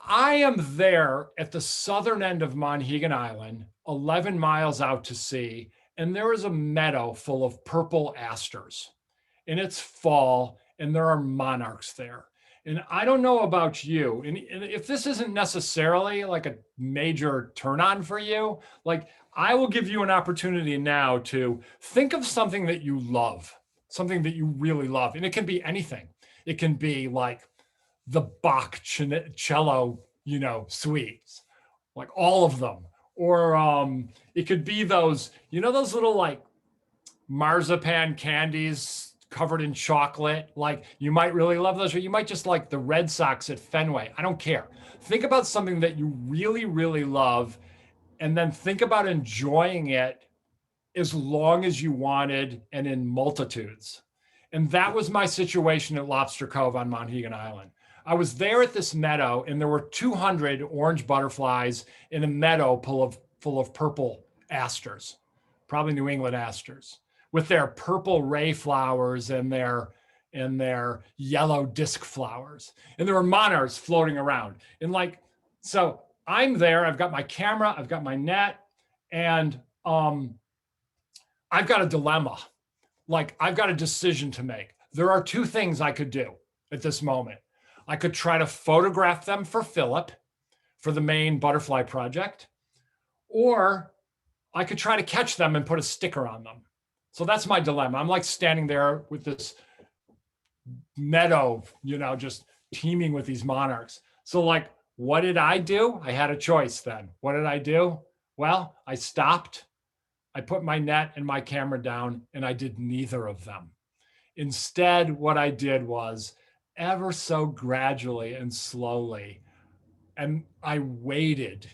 I am there at the southern end of Monhegan Island, 11 miles out to sea, and there is a meadow full of purple asters. And it's fall, and there are monarchs there. And I don't know about you, and if this isn't necessarily like a major turn on for you, like I will give you an opportunity now to think of something that you love, something that you really love. And it can be anything. It can be like the Bach cello, suites, like all of them. Or it could be those, those little like marzipan candies covered in chocolate. Like you might really love those, or you might just like the Red Sox at Fenway. I don't care. Think about something that you really, really love, and then think about enjoying it as long as you wanted and in multitudes. And that was my situation at Lobster Cove on Monhegan Island. I was there at this meadow, and there were 200 orange butterflies in a meadow full of purple asters, probably New England asters, with their purple ray flowers and their yellow disc flowers. And there were monarchs floating around. And so I'm there, I've got my camera, I've got my net, and I've got a dilemma. Like I've got a decision to make. There are two things I could do at this moment. I could try to photograph them for Philip, for the Maine Butterfly Project, or I could try to catch them and put a sticker on them. So that's my dilemma. I'm like standing there with this meadow, just teeming with these monarchs. So like, what did I do? I had a choice then. What did I do? Well, I stopped. I put my net and my camera down, and I did neither of them. Instead, what I did was ever so gradually and slowly, and I waded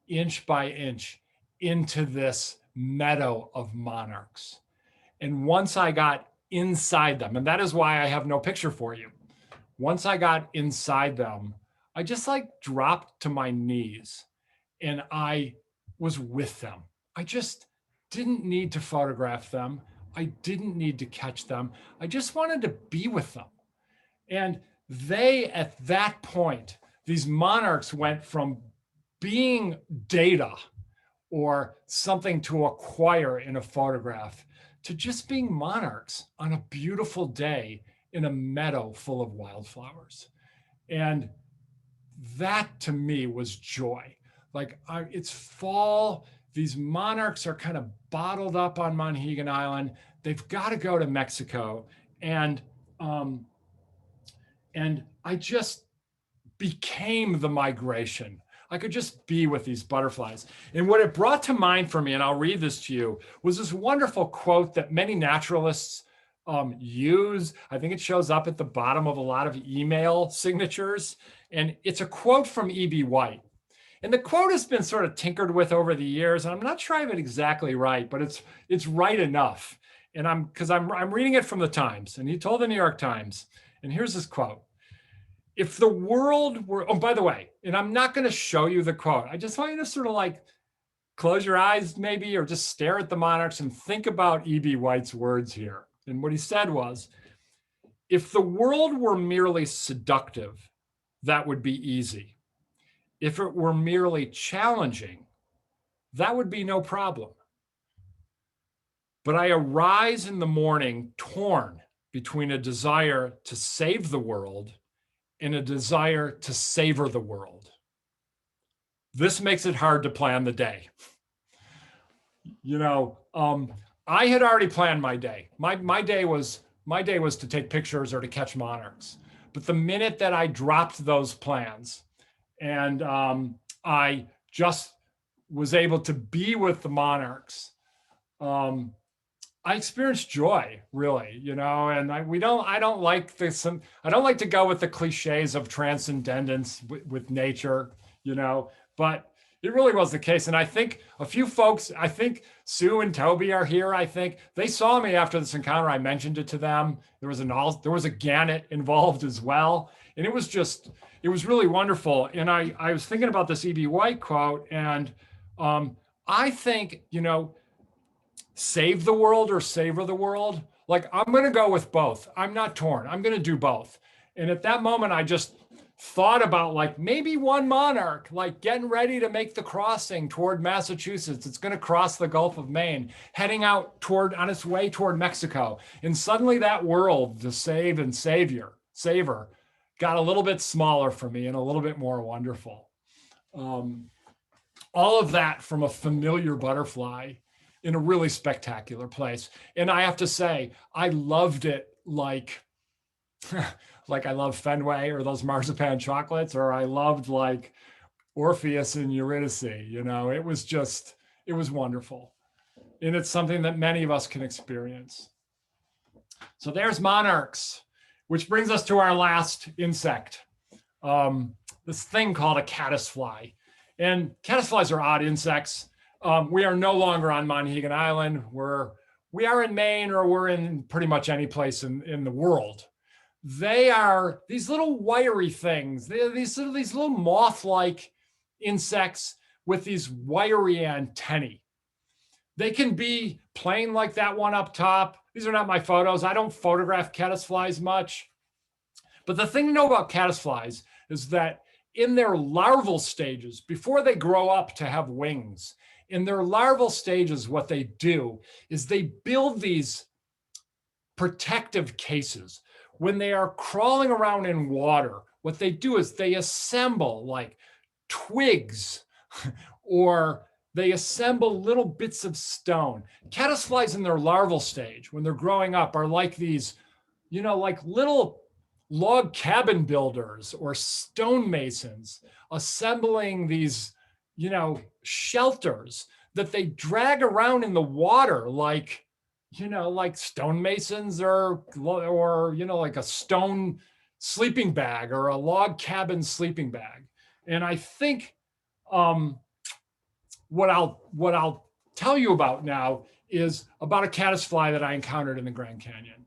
inch by inch into this meadow of monarchs. And once I got inside them, and that is why I have no picture for you. Once I got inside them, I just dropped to my knees and I was with them. I just didn't need to photograph them. I didn't need to catch them. I just wanted to be with them. And they, at that point, these monarchs went from being data or something to acquire in a photograph to just being monarchs on a beautiful day in a meadow full of wildflowers. And that to me was joy. It's fall. These monarchs are kind of bottled up on Monhegan Island. They've got to go to Mexico. And I just became the migration. I could just be with these butterflies. And what it brought to mind for me, and I'll read this to you, was this wonderful quote that many naturalists use. I think it shows up at the bottom of a lot of email signatures. And it's a quote from E.B. White. And the quote has been sort of tinkered with over the years. And I'm not sure I have it exactly right, but it's right enough. And I'm reading it from the Times. And he told the New York Times, and here's his quote. If the world were, oh, by the way, and I'm not going to show you the quote. I just want you to sort of close your eyes maybe, or just stare at the monarchs and think about E.B. White's words here. And what he said was, if the world were merely seductive, that would be easy. If it were merely challenging, that would be no problem. But I arise in the morning torn between a desire to save the world and a desire to savor the world. This makes it hard to plan the day. I had already planned my day. My day was to take pictures or to catch monarchs. But the minute that I dropped those plans and I just was able to be with the Monarchs, I experienced joy, really, you know, and I don't like this. I don't like to go with the cliches of transcendence with nature, you know, but it really was the case. And I think a few folks, I think Sue and Toby are here. I think they saw me after this encounter. I mentioned it to them. There was a gannet involved as well. And it was really wonderful. And I was thinking about this E.B. White quote, and I think, you know, save the world or savor the world. Like, I'm going to go with both. I'm not torn. I'm going to do both. And at that moment, I just thought about, like, maybe one monarch, like, getting ready to make the crossing toward Massachusetts. It's going to cross the Gulf of Maine, heading out on its way toward Mexico. And suddenly that world to save and savor got a little bit smaller for me and a little bit more wonderful. All of that from a familiar butterfly in a really spectacular place. And I have to say, I loved it like, like I love Fenway or those marzipan chocolates, or I loved like Orpheus and Eurydice, you know, it was wonderful. And it's something that many of us can experience. So there's Monarchs, which brings us to our last insect, this thing called a caddisfly. And caddisflies are odd insects. We are no longer on Monhegan Island. We are in Maine, or we're in pretty much any place in the world. They are these little wiry things. They're these little moth-like insects with these wiry antennae. They can be plain like that one up top. These are not my photos. I don't photograph caddisflies much. But the thing to know about caddisflies is that in their larval stages, before they grow up to have wings, in their larval stages, what they do is they build these protective cases. When they are crawling around in water, what they do is they assemble like twigs or they assemble little bits of stone. Caddisflies in their larval stage, when they're growing up, are like these, you know, like little log cabin builders or stonemasons assembling these, you know, shelters that they drag around in the water, like, you know, like stonemasons or, you know, like a stone sleeping bag or a log cabin sleeping bag. And I think what I'll tell you about now is about a caddisfly that I encountered in the Grand Canyon.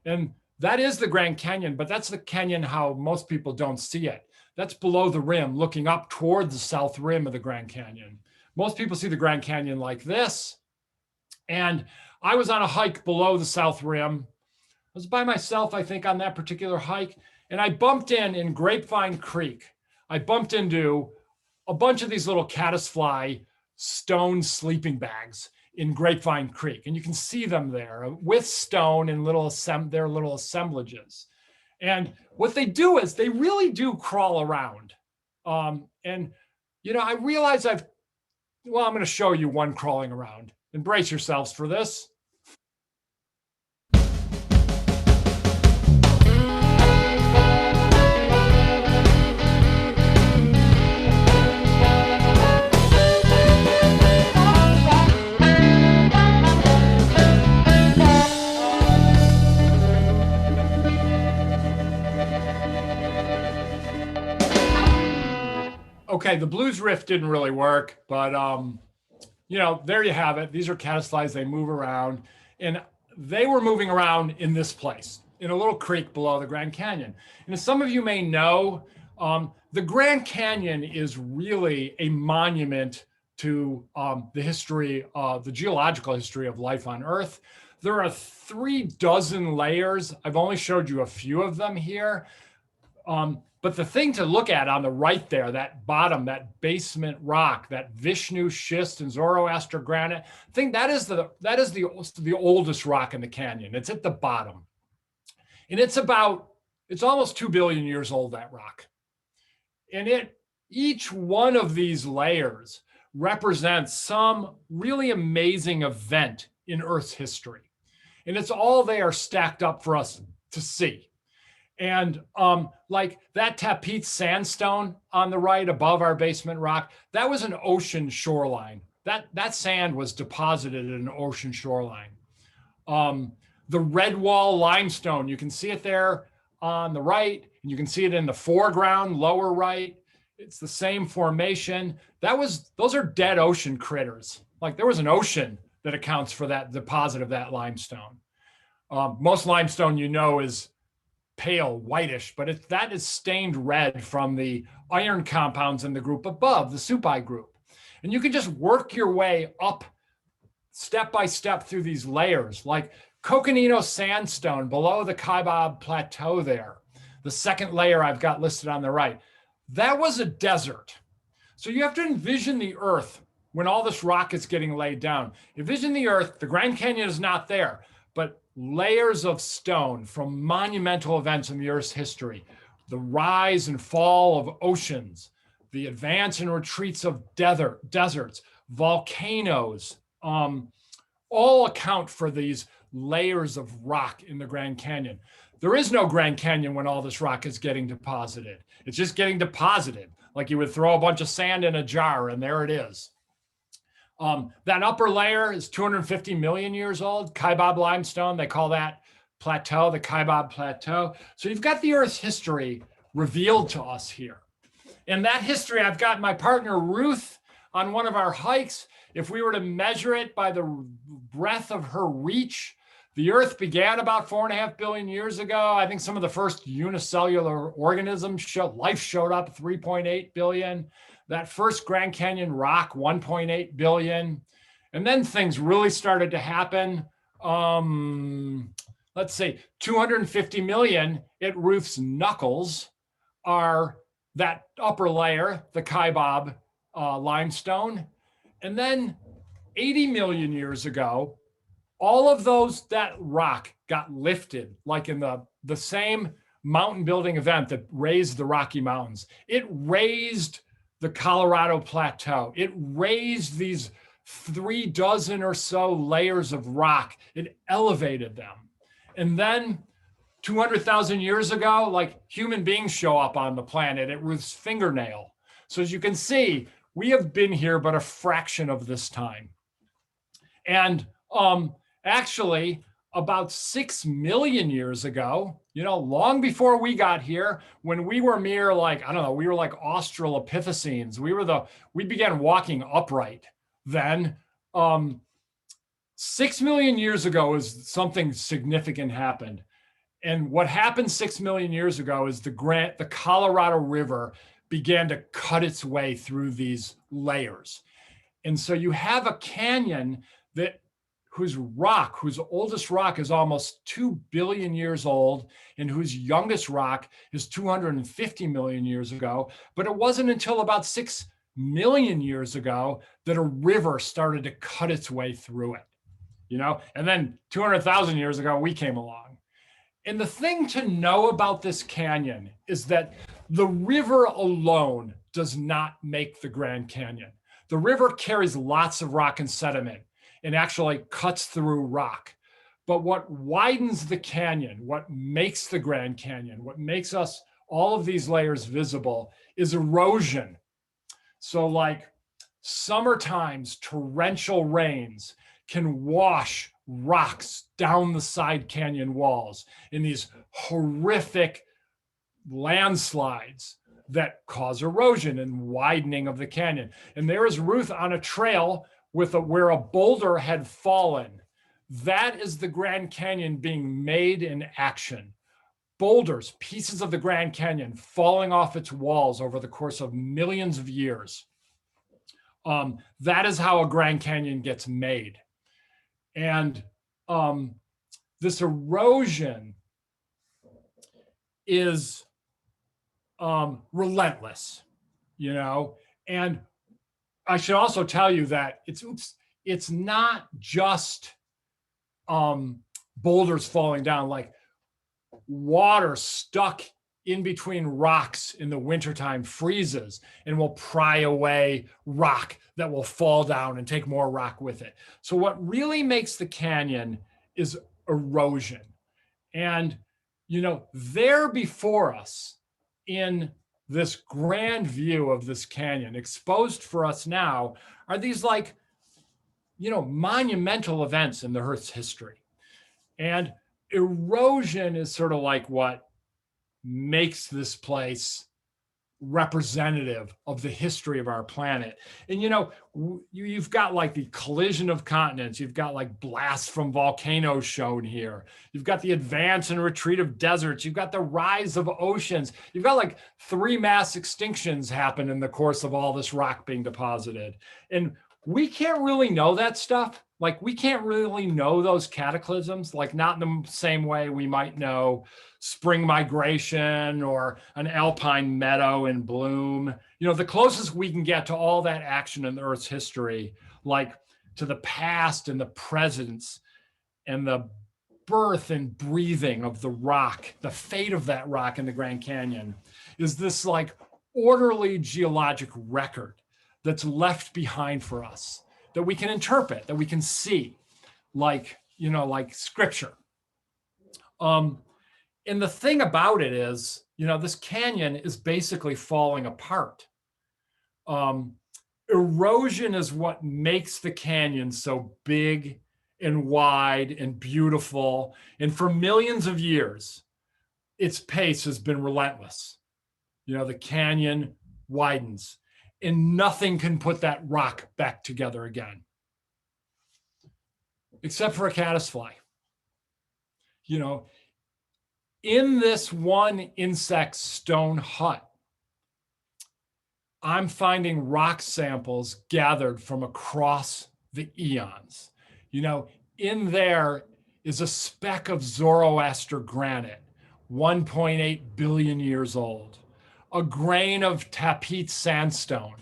And that is the Grand Canyon, but that's the canyon how most people don't see it. That's below the rim, looking up toward the south rim of the Grand Canyon. Most people see the Grand Canyon like this. And I was on a hike below the south rim. I was by myself, I think, on that particular hike. And I bumped in Grapevine Creek. I bumped into a bunch of these little caddisfly stone sleeping bags in Grapevine Creek. And you can see them there with stone and their little assemblages. And what they do is they really do crawl around. And, you know, I realize I'm going to show you one crawling around. And brace yourselves for this. Okay, the blues riff didn't really work, but you know, there you have it. These are caddisflies. They move around, and they were moving around in this place, in a little creek below the Grand Canyon. And as some of you may know, the Grand Canyon is really a monument to the history of the geological history of life on Earth. There are 36 layers. I've only showed you a few of them here. But the thing to look at on the right there, that bottom, that basement rock, that Vishnu schist and Zoroaster granite, I think that is the oldest rock in the canyon. It's at the bottom. And it's almost 2 billion years old, that rock. And each one of these layers represents some really amazing event in Earth's history. And it's all there stacked up for us to see. And like that Tapete sandstone on the right above our basement rock, that was an ocean shoreline. That sand was deposited in an ocean shoreline. The red wall limestone, you can see it there on the right, and you can see it in the foreground, lower right. It's the same formation. Those are dead ocean critters. Like there was an ocean that accounts for that deposit of that limestone. Most limestone, is pale whitish, but that is stained red from the iron compounds in the group above, the Supai group. And you can just work your way up step by step through these layers, like Coconino sandstone below the Kaibab Plateau there. The second layer I've got listed on the right. That was a desert. So you have to envision the Earth when all this rock is getting laid down. Envision the Earth, the Grand Canyon is not there, but layers of stone from monumental events in the Earth's history. The rise and fall of oceans, the advance and retreats of deserts, volcanoes, all account for these layers of rock in the Grand Canyon. There is no Grand Canyon when all this rock is getting deposited. It's just getting deposited, like you would throw a bunch of sand in a jar and there it is. That upper layer is 250 million years old, Kaibab limestone. They call that plateau, the Kaibab Plateau. So you've got the Earth's history revealed to us here. And that history, I've got my partner Ruth on one of our hikes. If we were to measure it by the breadth of her reach, the Earth began about 4.5 billion years ago. I think some of the first unicellular organisms, life showed up 3.8 billion. That first Grand Canyon rock, 1.8 billion. And then things really started to happen. Let's say 250 million at Ruth's knuckles are that upper layer, the Kaibab limestone. And then 80 million years ago, all of that rock got lifted, like in the same mountain building event that raised the Rocky Mountains. It raised the Colorado Plateau. It raised these 36 or so layers of rock. It elevated them. And then 200,000 years ago, like human beings show up on the planet at Ruth's fingernail. So as you can see, we have been here but a fraction of this time. And actually, about 6 million years ago, long before we got here, when we were mere we were like Australopithecines. We began walking upright then. 6 million years ago is something significant happened. And what happened 6 million years ago is the Colorado River began to cut its way through these layers. And so you have a canyon whose oldest rock is almost 2 billion years old and whose youngest rock is 250 million years ago. But it wasn't until about 6 million years ago that a river started to cut its way through it, and then 200,000 years ago, we came along. And the thing to know about this canyon is that the river alone does not make the Grand Canyon. The river carries lots of rock and sediment and actually cuts through rock. But what widens the canyon, what makes the Grand Canyon, what makes us all of these layers visible is erosion. So like summertime's torrential rains can wash rocks down the side canyon walls in these horrific landslides that cause erosion and widening of the canyon. And there is Ruth on a trail where a boulder had fallen. That is the Grand Canyon being made in action. Boulders, pieces of the Grand Canyon falling off its walls over the course of millions of years. That is how a Grand Canyon gets made. And this erosion is relentless, and I should also tell you that it's not just boulders falling down, like water stuck in between rocks in the wintertime freezes and will pry away rock that will fall down and take more rock with it. So what really makes the canyon is erosion. And, there before us in this grand view of this canyon, exposed for us now, are these like, monumental events in the Earth's history. And erosion is sort of like what makes this place representative of the history of our planet. And you've got like the collision of continents, you've got like blasts from volcanoes shown here, you've got the advance and retreat of deserts, you've got the rise of oceans, you've got like 3 mass extinctions happen in the course of all this rock being deposited. And we can't really know that stuff. Like, we can't really know those cataclysms, like not in the same way we might know spring migration or an alpine meadow in bloom. The closest we can get to all that action in the Earth's history, like to the past and the presence and the birth and breathing of the rock, the fate of that rock in the Grand Canyon, is this like orderly geologic record that's left behind for us, that we can interpret, that we can see, like scripture. And the thing about it is, this canyon is basically falling apart. Erosion is what makes the canyon so big and wide and beautiful. And for millions of years, its pace has been relentless. The canyon widens, and nothing can put that rock back together again, except for a caddisfly. In this one insect stone hut, I'm finding rock samples gathered from across the eons. In there is a speck of Zoroaster granite, 1.8 billion years old. A grain of Tapete sandstone,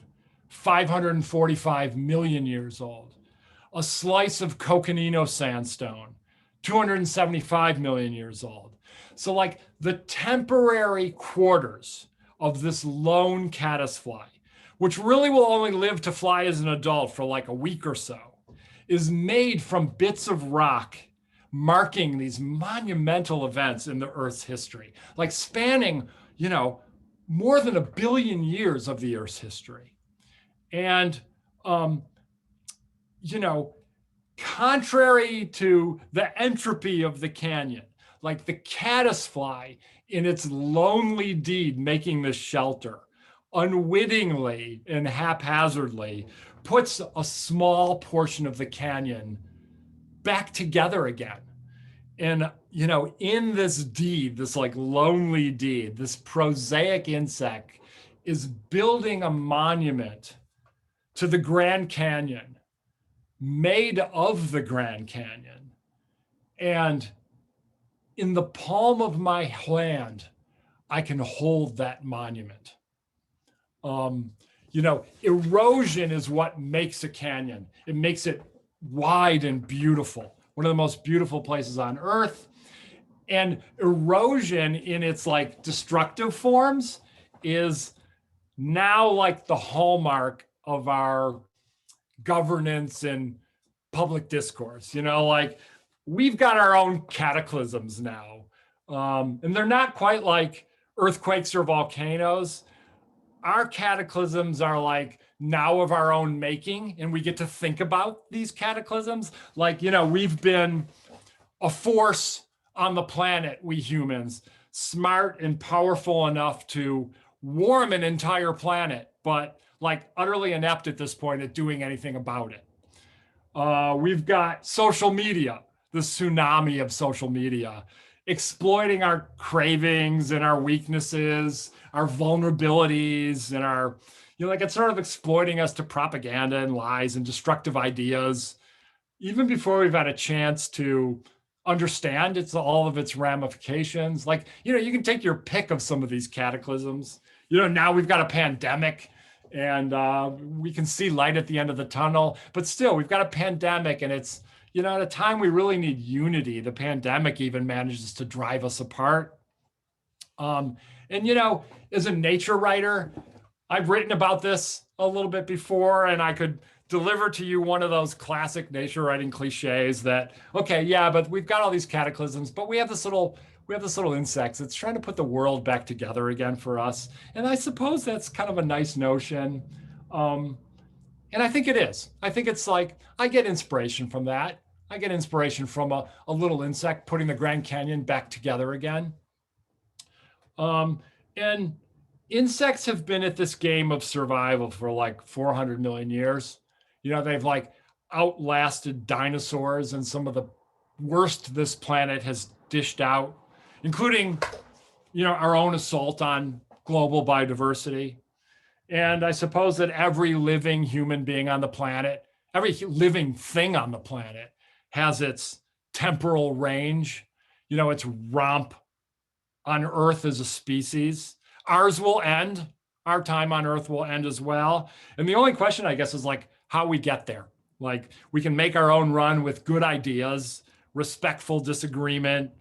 545 million years old. A slice of Coconino sandstone, 275 million years old. So like the temporary quarters of this lone caddisfly, which really will only live to fly as an adult for like a week or so, is made from bits of rock marking these monumental events in the Earth's history, like spanning, more than 1 billion years of the Earth's history. And, contrary to the entropy of the canyon, like the caddisfly in its lonely deed making this shelter, unwittingly and haphazardly puts a small portion of the canyon back together again. And, in this deed, this like lonely deed, this prosaic insect is building a monument to the Grand Canyon, made of the Grand Canyon. And in the palm of my hand, I can hold that monument. Erosion is what makes a canyon. It makes it wide and beautiful. One of the most beautiful places on Earth. And erosion in its like destructive forms is now like the hallmark of our governance and public discourse. Like we've got our own cataclysms now. And they're not quite like earthquakes or volcanoes. Our cataclysms are like now of our own making, and we get to think about these cataclysms. Like, we've been a force on the planet, we humans, smart and powerful enough to warm an entire planet, but like utterly inept at this point at doing anything about it. We've got social media, the tsunami of social media, exploiting our cravings and our weaknesses, our vulnerabilities, and our, it's sort of exploiting us to propaganda and lies and destructive ideas, even before we've had a chance to understand all of its ramifications. Like, you can take your pick of some of these cataclysms. Now we've got a pandemic, and we can see light at the end of the tunnel, but still we've got a pandemic, and it's, at a time we really need unity. The pandemic even manages to drive us apart. And, as a nature writer, I've written about this a little bit before, and I could deliver to you one of those classic nature writing cliches that, okay, yeah, but we've got all these cataclysms, but we have this little we have this little insect that's trying to put the world back together again for us. And I suppose that's kind of a nice notion. And I think it is. I think it's like, I get inspiration from that. I get inspiration from a little insect putting the Grand Canyon back together again. And insects have been at this game of survival for like 400 million years. You know, they've like outlasted dinosaurs and some of the worst this planet has dished out, including, you know, our own assault on global biodiversity. And I suppose that every living human being on the planet, every living thing on the planet has its temporal range, you know, its romp on Earth as a species. Ours will end. Our time on Earth will end as well. And the only question, I guess, is like how we get there. Like, we can make our own run with good ideas, respectful disagreement,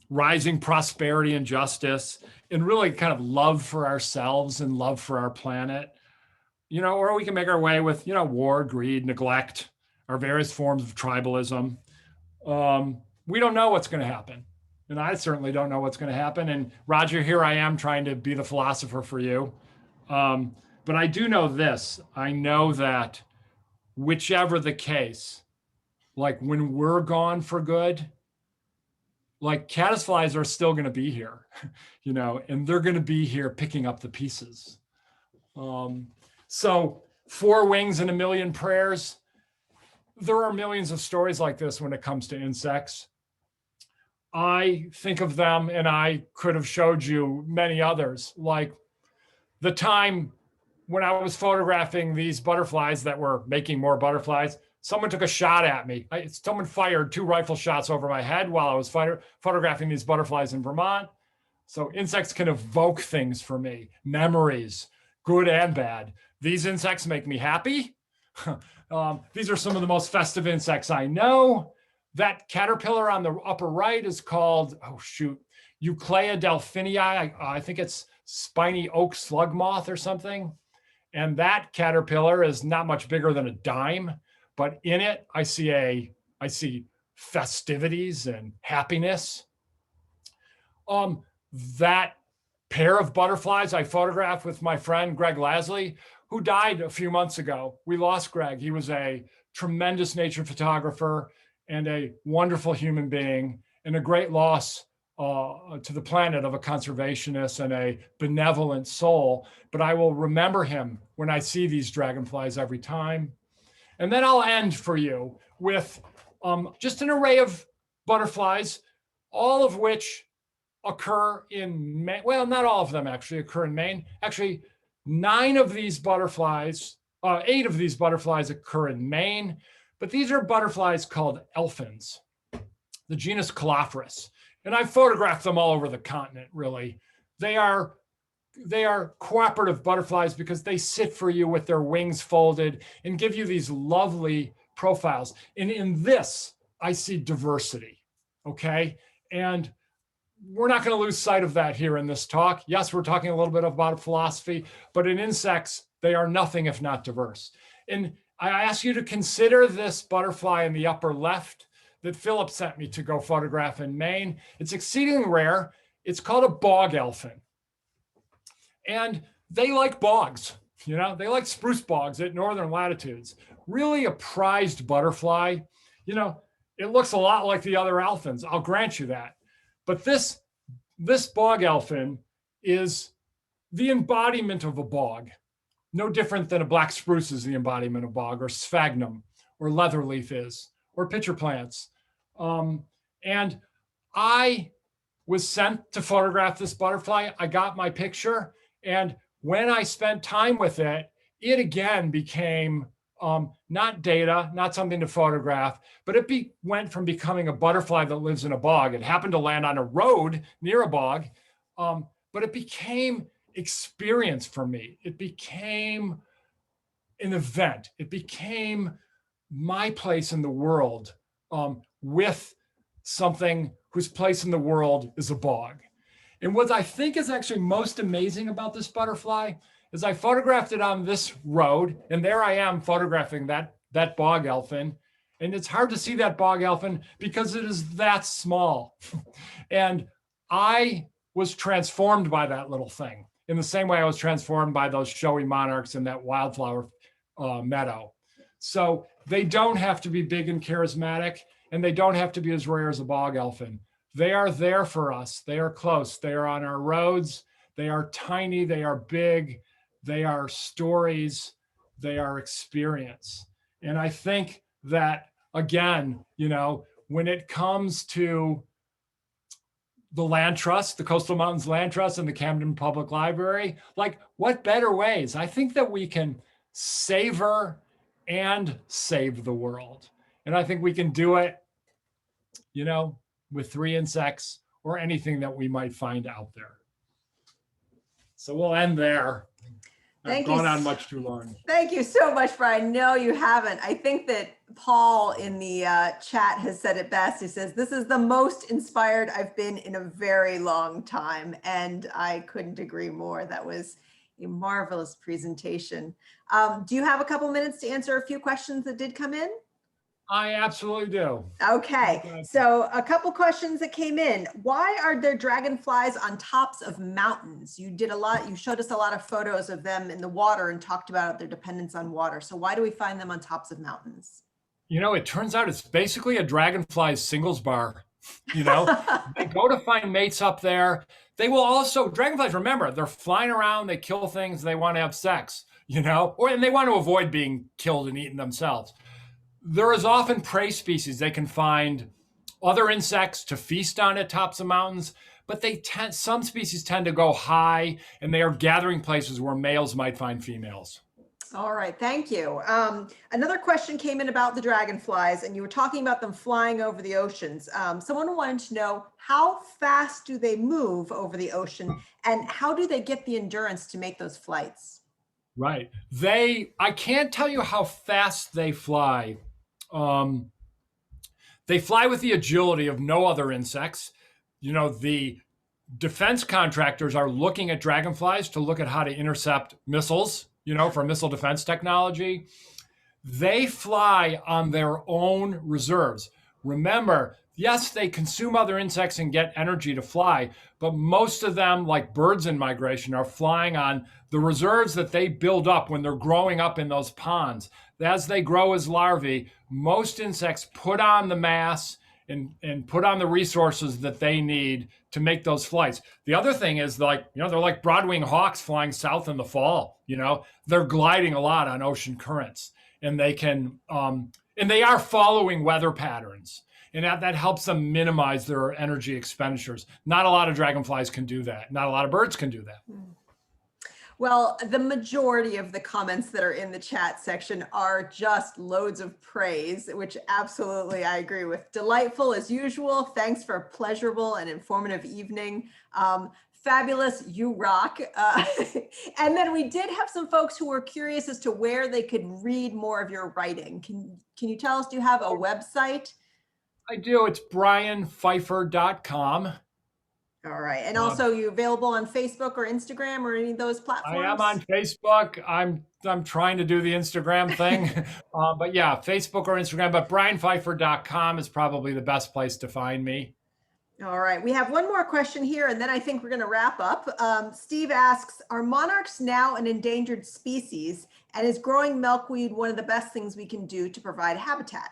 rising prosperity and justice, and really kind of love for ourselves and love for our planet, you know, or we can make our way with, you know, war, greed, neglect, our various forms of tribalism. We don't know what's going to happen. And I certainly don't know what's going to happen. And Roger, here I am trying to be the philosopher for you. But I do know this. I know that whichever the case, like when we're gone for good, like caddisflies are still going to be here, you know, and they're going to be here picking up the pieces. So 4 wings and a million prayers. There are millions of stories like this when it comes to insects. I think of them, and I could have showed you many others, like the time when I was photographing these butterflies that were making more butterflies. Someone took a shot at me. Someone fired 2 rifle shots over my head while I was photographing these butterflies in Vermont. So insects can evoke things for me, memories, good and bad. These insects make me happy. These are some of the most festive insects I know. That caterpillar on the upper right is called, Euclea delphinii. I think it's spiny oak slug moth or something. And that caterpillar is not much bigger than a dime. But in it, I see festivities and happiness. That pair of butterflies I photographed with my friend Greg Lasley, who died a few months ago. We lost Greg. He was a tremendous nature photographer and a wonderful human being, and a great loss to the planet of a conservationist and a benevolent soul. But I will remember him when I see these dragonflies every time. And then I'll end for you with just an array of butterflies, all of which occur in Maine. Well, not all of them actually occur in Maine. Actually, 8 of these butterflies occur in Maine, but these are butterflies called elfins, the genus Calophrus. And I've photographed them all over the continent, really. They are cooperative butterflies because they sit for you with their wings folded and give you these lovely profiles. And in this, I see diversity, okay? And we're not going to lose sight of that here in this talk. Yes, we're talking a little bit about philosophy, but in insects, they are nothing if not diverse. And I ask you to consider this butterfly in the upper left that Philip sent me to go photograph in Maine. It's exceedingly rare. It's called a bog elephant. And they like bogs, you know, they like spruce bogs at northern latitudes. Really a prized butterfly. You know, it looks a lot like the other elephants, I'll grant you that. But this bog elephant is the embodiment of a bog, no different than a black spruce is the embodiment of bog, or sphagnum, or leatherleaf is, or pitcher plants. And I was sent to photograph this butterfly. I got my picture. And when I spent time with it, it again became not data, not something to photograph, but it went from becoming a butterfly that lives in a bog. It happened to land on a road near a bog, but it became experience for me. It became an event. It became my place in the world with something whose place in the world is a bog. And what I think is actually most amazing about this butterfly is I photographed it on this road, and there I am photographing that bog elephant. And it's hard to see that bog elephant because it is that small. And I was transformed by that little thing in the same way I was transformed by those showy monarchs in that wildflower meadow. So they don't have to be big and charismatic, and they don't have to be as rare as a bog elephant. They are there for us. They are close. They are on our roads. They are tiny. They are big. They are stories. They are experience. And I think that, again, when it comes to the land trust, the Coastal Mountains Land Trust and the Camden Public Library, like, what better ways? I think that we can savor and save the world. And I think we can do it, with 3 insects or anything that we might find out there. So we'll end there. I've gone on much too long. Thank you so much, Bryan. No, you haven't. I think that Paul in the chat has said it best. He says, this is the most inspired I've been in a very long time. And I couldn't agree more. That was a marvelous presentation. Do you have a couple minutes to answer a few questions that did come in? I absolutely do. Okay, so a couple questions that came in. Why are there dragonflies on tops of mountains? You showed us a lot of photos of them in the water and talked about their dependence on water. So why do we find them on tops of mountains? It turns out it's basically a dragonfly's singles bar. They go to find mates up there. They will also, dragonflies, remember, they're flying around, they kill things, they want to have sex, and they want to avoid being killed and eaten themselves. There is often prey species. They can find other insects to feast on at tops of mountains, but some species tend to go high, and they are gathering places where males might find females. All right, thank you. Another question came in about the dragonflies, and you were talking about them flying over the oceans. Someone wanted to know, how fast do they move over the ocean, and how do they get the endurance to make those flights? Right. I can't tell you how fast they fly. They fly with the agility of no other insects. The defense contractors are looking at dragonflies to look at how to intercept missiles, for missile defense technology. They fly on their own reserves. Remember, yes, they consume other insects and get energy to fly, but most of them, like birds in migration, are flying on the reserves that they build up when they're growing up in those ponds. As they grow as larvae, most insects put on the mass and put on the resources that they need to make those flights. The other thing is, they're like broadwing hawks flying south in the fall. They're gliding a lot on ocean currents, and they can, and they are following weather patterns. And that helps them minimize their energy expenditures. Not a lot of dragonflies can do that. Not a lot of birds can do that. Well, the majority of the comments that are in the chat section are just loads of praise, which absolutely I agree with. Delightful as usual. Thanks for a pleasurable and informative evening. Fabulous, you rock. And then we did have some folks who were curious as to where they could read more of your writing. Can you tell us, do you have a website? I do. It's bryanpfeiffer.com. All right. And also, you available on Facebook or Instagram or any of those platforms? I am on Facebook. I'm trying to do the Instagram thing. But yeah, Facebook or Instagram. But bryanpfeiffer.com is probably the best place to find me. All right. We have one more question here, and then I think we're going to wrap up. Steve asks, are monarchs now an endangered species? And is growing milkweed one of the best things we can do to provide habitat?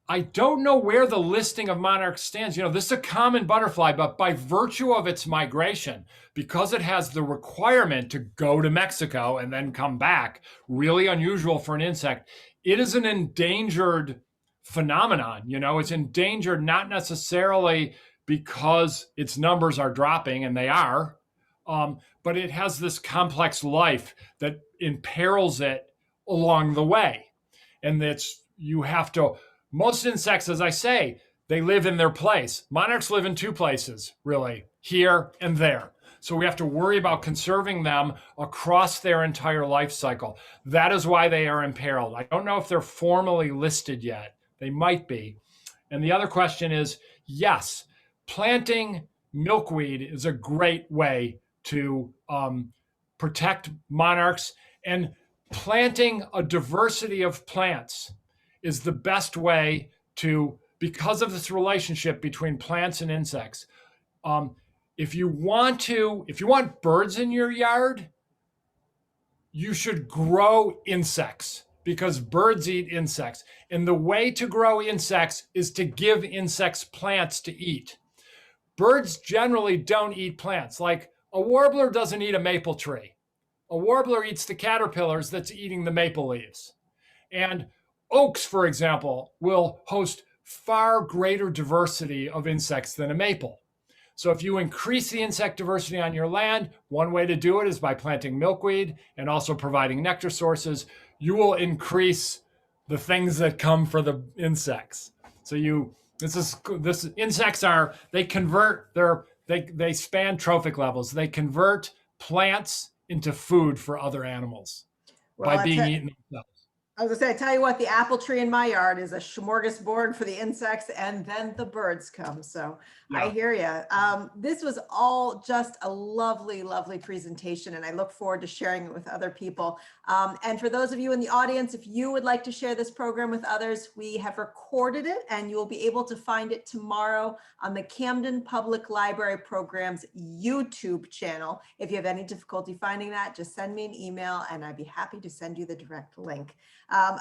I don't know where the listing of monarchs stands. This is a common butterfly, but by virtue of its migration, because it has the requirement to go to Mexico and then come back, really unusual for an insect, it is an endangered phenomenon. It's endangered not necessarily because its numbers are dropping, and they are, but it has this complex life that imperils it along the way. And most insects, as I say, they live in their place. Monarchs live in 2 places, really, here and there. So we have to worry about conserving them across their entire life cycle. That is why they are imperiled. I don't know if they're formally listed yet. They might be. And the other question is, yes, planting milkweed is a great way to protect monarchs, and planting a diversity of plants is the best way to, because of this relationship between plants and insects, If you want birds in your yard, you should grow insects because birds eat insects. And the way to grow insects is to give insects plants to eat. Birds generally don't eat plants. Like a warbler doesn't eat a maple tree. A warbler eats the caterpillars that's eating the maple leaves. And oaks, for example, will host far greater diversity of insects than a maple. So if you increase the insect diversity on your land, one way to do it is by planting milkweed and also providing nectar sources. You will increase the things that come for the insects. So insects they span trophic levels. They convert plants into food for other animals by being eaten themselves. I was gonna say, I tell you what, the apple tree in my yard is a smorgasbord for the insects, and then the birds come. So yeah. I hear you. This was all just a lovely, lovely presentation, and I look forward to sharing it with other people. And for those of you in the audience, if you would like to share this program with others, we have recorded it, and you'll be able to find it tomorrow on the Camden Public Library Program's YouTube channel. If you have any difficulty finding that, just send me an email, and I'd be happy to send you the direct link.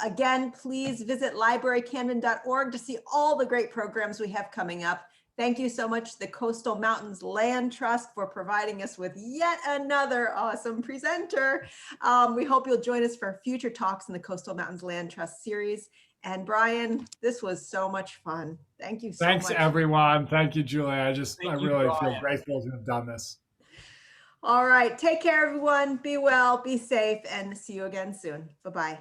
Again, please visit librarycamden.org to see all the great programs we have coming up. Thank you so much to the Coastal Mountains Land Trust for providing us with yet another awesome presenter. We hope you'll join us for future talks in the Coastal Mountains Land Trust series. And Bryan, this was so much fun. Thank you so much. Thanks, everyone. Thank you, Julie. I really feel grateful to have done this. All right. Take care, everyone. Be well, be safe, and see you again soon. Bye-bye.